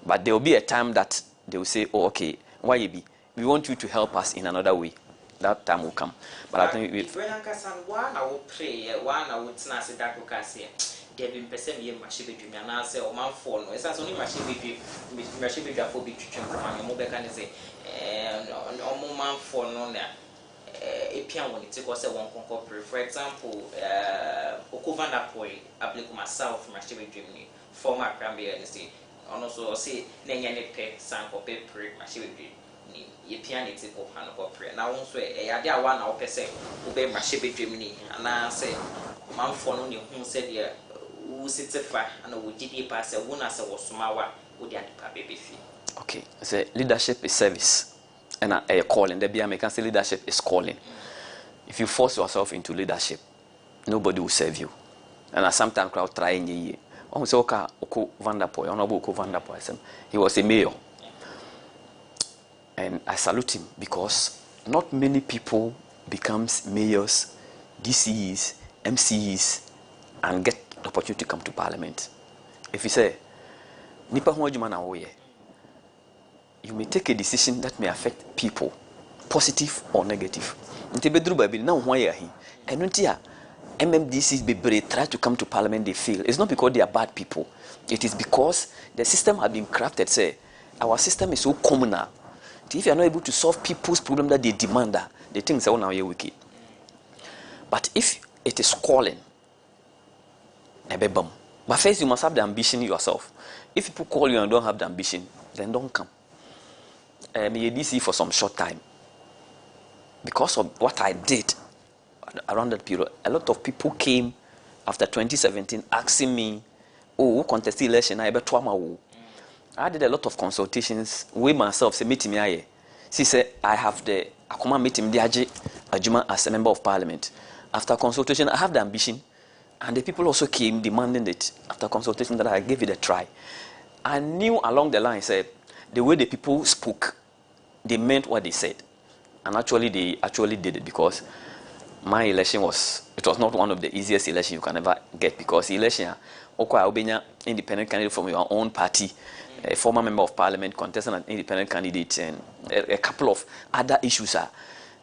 But there will be a time that they will say, oh, okay, why you be? We want you to help us in another way. That time will come. But I think we one I will pray, one I would not say that there been person here machine dream and I say oh man phone. It's only machine for big children from your mobile can say and man phone on there. A piano when it was a one concord. For example, Okovanda Poi, applicable myself from machine dream former cranberry and say also say Nanyane pet sample paper machine dream. Ye piano of Hanover. Now, also a idea 1 hour per se, obey my ship dreaming, and I say, Mount Phone who said, yeah, who sits a fire and would GD pass a one as a was Sumawa, would the baby fee. Okay, so leadership is service, and a calling. The BM can say leadership is calling. If you force yourself into leadership, nobody will serve you. And I sometimes crowd trying ye. Oh, so Oko Vanderpoy, Honorable Oko Vanderpoy, he was a mayor. And I salute him because not many people becomes mayors, DCs, MCs, and get the opportunity to come to parliament. If you say, Nipa Huajuma na oye, you may take a decision that may affect people, positive or negative. Ntebedru baby na why he. Enuntia MMDCs be try to come to parliament, they fail. It's not because they are bad people. It is because the system has been crafted. Say, our system is so communal. If you are not able to solve people's problem that they demand, they think say, oh, now you're wicked. But if it is calling, but first you must have the ambition yourself. If people call you and don't have the ambition, then don't come. Me DC for some short time. Because of what I did around that period, a lot of people came after 2017 asking me, oh, who contest the election? I did a lot of consultations with myself. Say, meet me. She said, I have the Akuma meeting Ajuma as a member of parliament. After consultation, I have the ambition. And the people also came demanding it after consultation that I gave it a try. I knew along the line, said, the way the people spoke, they meant what they said. And actually, they actually did it because my election was not one of the easiest elections you can ever get because election, independent candidate from your own party, a former member of parliament, contesting an independent candidate, and a couple of other issues are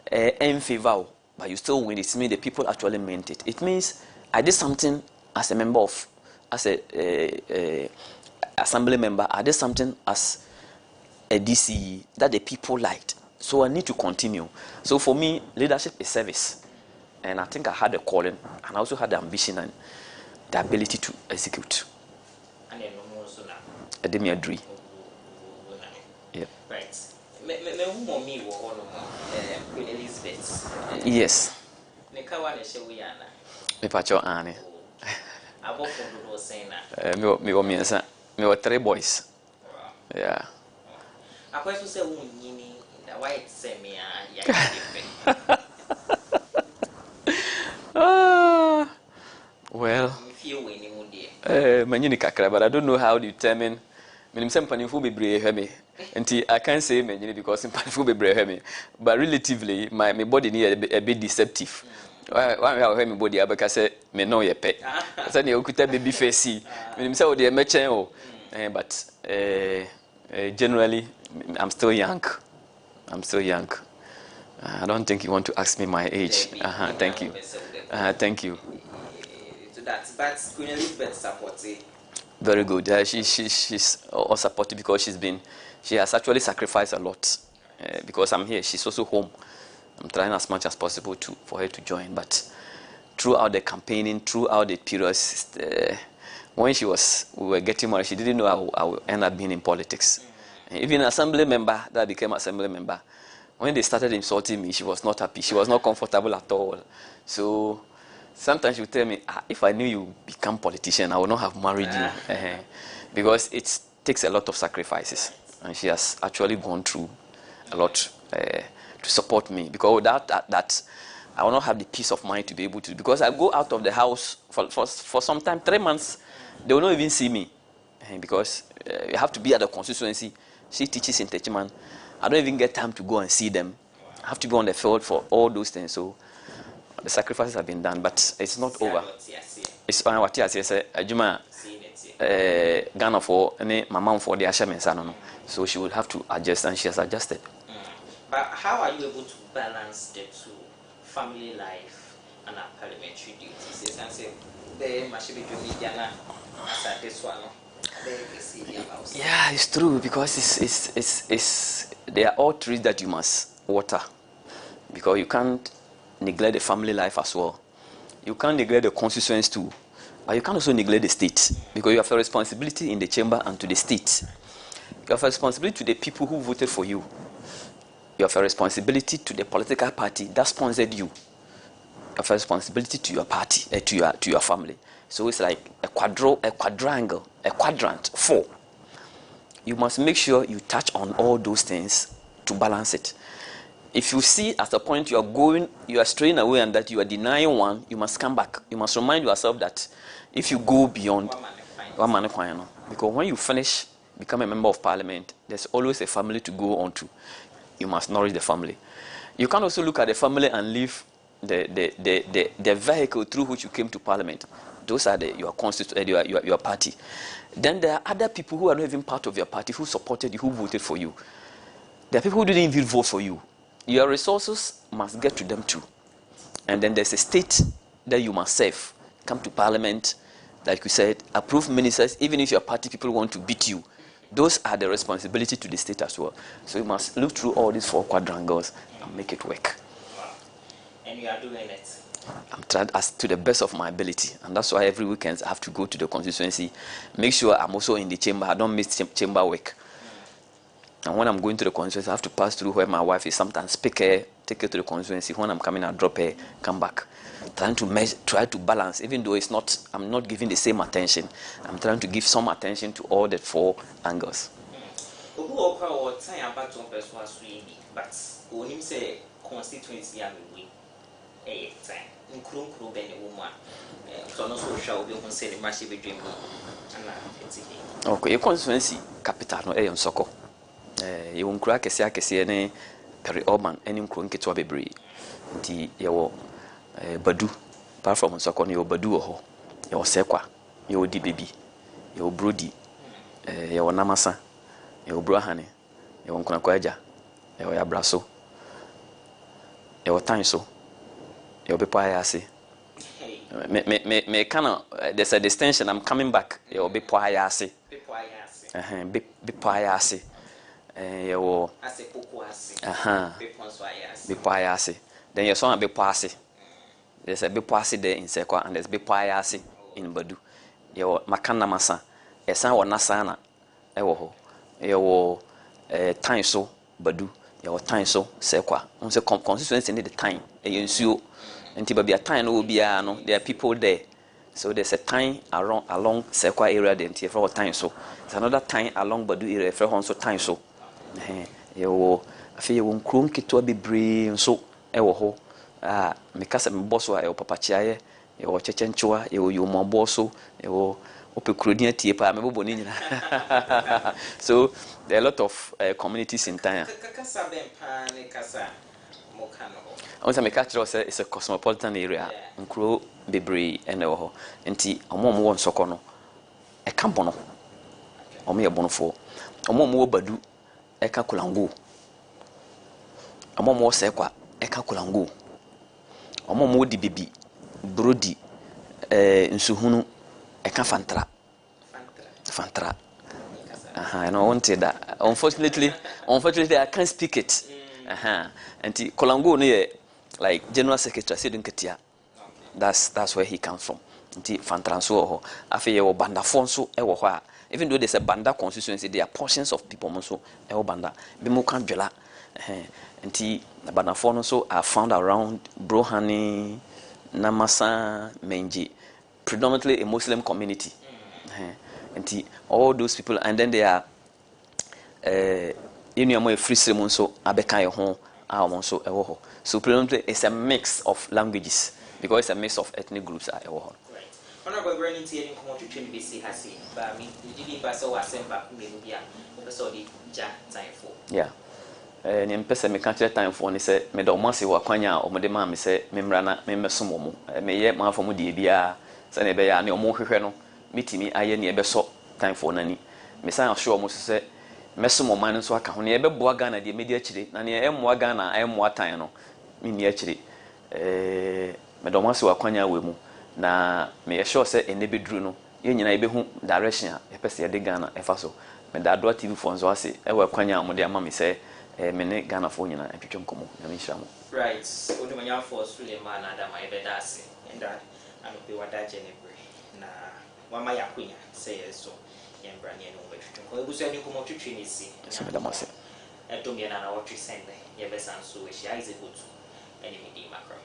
in favor, but you still win. It means the people actually meant it. It means I did something as a member of, as a assembly member. I did something as a DCE that the people liked. So I need to continue. So for me, leadership is service. And I think I had a calling, and I also had the ambition and the ability to execute. I did me a dream. Yeah. Right. Yes. Me were 3 boys. Yeah. Well, but I don't know how to determine. I can't say because but relatively, my body need a bit deceptive. Why my body? Because I me know your pet. So you could baby face. But generally, I'm still young. I don't think you want to ask me my age. Thank you. Thank you. But Queen Elizabeth supports. Very good. She's all supportive because she has actually sacrificed a lot. Because I'm here, she's also home. I'm trying as much as possible for her to join. But throughout the campaigning, throughout the periods, when we were getting married, she didn't know I would end up being in politics. Even an assembly member that became assembly member, when they started insulting me, she was not happy. She was not comfortable at all. So sometimes she would tell me, if I knew you become politician, I would not have married you. Because it takes a lot of sacrifices. And she has actually gone through a lot to support me. Because without that, I will not have the peace of mind to be able to. Because I go out of the house for some time, 3 months, they will not even see me. Because you have to be at the constituency. She teaches in Techiman. I don't even get time to go and see them. I have to be on the field for all those things. So the sacrifices have been done, but it's not over. It's what I say. Ajuma Ghana for any my mom for the Asha. So she would have to adjust, and she has adjusted. But how are you able to balance the two, family life and parliamentary duties? Yeah, it's true because it's there are all trees that you must water because you can't neglect the family life as well. You can't neglect the constituency too, but you can't also neglect the state because you have a responsibility in the chamber and to the state. You have a responsibility to the people who voted for you. You have a responsibility to the political party that sponsored you. You have a responsibility to your party, to your family. So it's like a quadrangle, a quadrant, 4. You must make sure you touch on all those things to balance it. If you see at a point you are straying away and that you are denying one, you must come back. You must remind yourself that if you go beyond one man, because when you finish become a member of parliament, there's always a family to go on to. you must nourish the family. You can also look at the family and leave the vehicle through which you came to parliament. Those are your party. Then there are other people who are not even part of your party, who supported you, who voted for you. There are people who didn't even vote for you. Your resources must get to them too. And then there's a state that you must serve. Come to parliament, like you said, approve ministers, even if your party people want to beat you. Those are the responsibility to the state as well. So you must look through all these 4 quadrangles and make it work. Wow. And you are doing it. I'm trying as to the best of my ability, and that's why every weekend I have to go to the constituency, make sure I'm also in the chamber. I don't miss chamber work. And when I'm going to the constituency, I have to pass through where my wife is. Sometimes pick her, take her to the constituency. When I'm coming, I drop her, come back. Trying to try to balance, even though I'm not giving the same attention. I'm trying to give some attention to all the 4 angles. But when you say constituency, okay, your constituency capital no e Nsoko. You won kura kese ne Perry Orban any nkro nketo bebre. Nti ye wo Badu apart from Nsoko ne ye Badu ho. Ye wo Sekwa, ye wo Di Baby, ye wo Brody, ye wo Namasa, ye wo Brohane, ye wo Nkwanakwaja, ye wo Yabraso, ye wo Tanso, ye wo Bepo Ayase. Me kind of there's a distinction. I'm coming back. Ye wo Bepo Ayase. Bepo Ayase. Ye wo Ase Poku Ase. Bepo Ayase. Then you saw Bepo Ase. There's a Bepo Ase there in Sekwa, and there's Bepo Ayase in Badu. Ye wo Makana Masa. Esan wo Nasana. E wo ho. Ye wo Tanso Badu. Ye wo Tanso Sekwa. On se constituency need the time. E yensuo. Nti ba bia time no bia no, there are people there. So there's a time along Sekwa area there nti for time so. There's another time along Badu area for also time so. Ye wo afi ye wo nkrom keto bebre nso e wo ho. Me kasa me boss wa e wo papa chiaye, ye wo chechenchwa, ye wo yomo bosso, ye wo opekrodi atie pa me bobo ni nyina. So there are a lot of communities in Tanya. Kasa bempa ne kasa mokano. Also, my catcher say it's a cosmopolitan area. Nkro bebre ene wo ho. Nti omo wo Nsoko no e ka bono. Omo ye bonofo. Omo wo Badu e ka Kulango. Omo wo Sekwa e ka Kulango. Omo wo Di Baby, Brody, Nsuhunu e ka Fantra. I don't want that. Unfortunately I can't speak it. Nti Kulango no like General Secretary Sidun Ketia. That's where he comes from. Nti Fantranso ho. Afi ye wo Banda Fonso e wo ho. Even though there's a Banda constituency, there are portions of people also e wo Banda. Be mo kan dwela. Nti Banda Fonso are found around Brohane, Namasa, Menji, predominantly a Muslim community. Nti all those people, and then they are mo free sermon so abeka ye ho so e wo ho. So predominantly it's a mix of languages because it's a mix of ethnic groups e wo ho. Right. Honorable Brennan Tiering come to train BC hasi ba mi didi ba so asemba ku me bia o so di ja time for. Yeah. Ni mpese me kan kire time for ni se me do mo se wa kwanya o mo de ma me se me mra na me mesom mo. Me ye ma fo mo de bia se ne be ya ne o mo hwehwe no mitimi aye ne e be so time for nani. Me san assure mo se mesom man so aka ho ne e be boa Ghana de media chire na ne e moa Ghana e moa tan no me ni chire me do mo se wa kwanya we mu na me assure se ene be duru no ye nyina e be hu direction a e pese ye de Ghana e fa so me da Adoatv fo nso ase e wa kwanya mo de ama me se me ne Ghana fo nyina atwetwe nkomo na me hira mo. Right. Odumanya for Suleiman Adama e be da ase and that I no be wada Jennifer na wama yakunya say so yembra ne no betwetwe ko ebusu ani ko mo twetwe ni si So me da mo se edomia na na wo twesende ye be sanso we share is a good any media macro.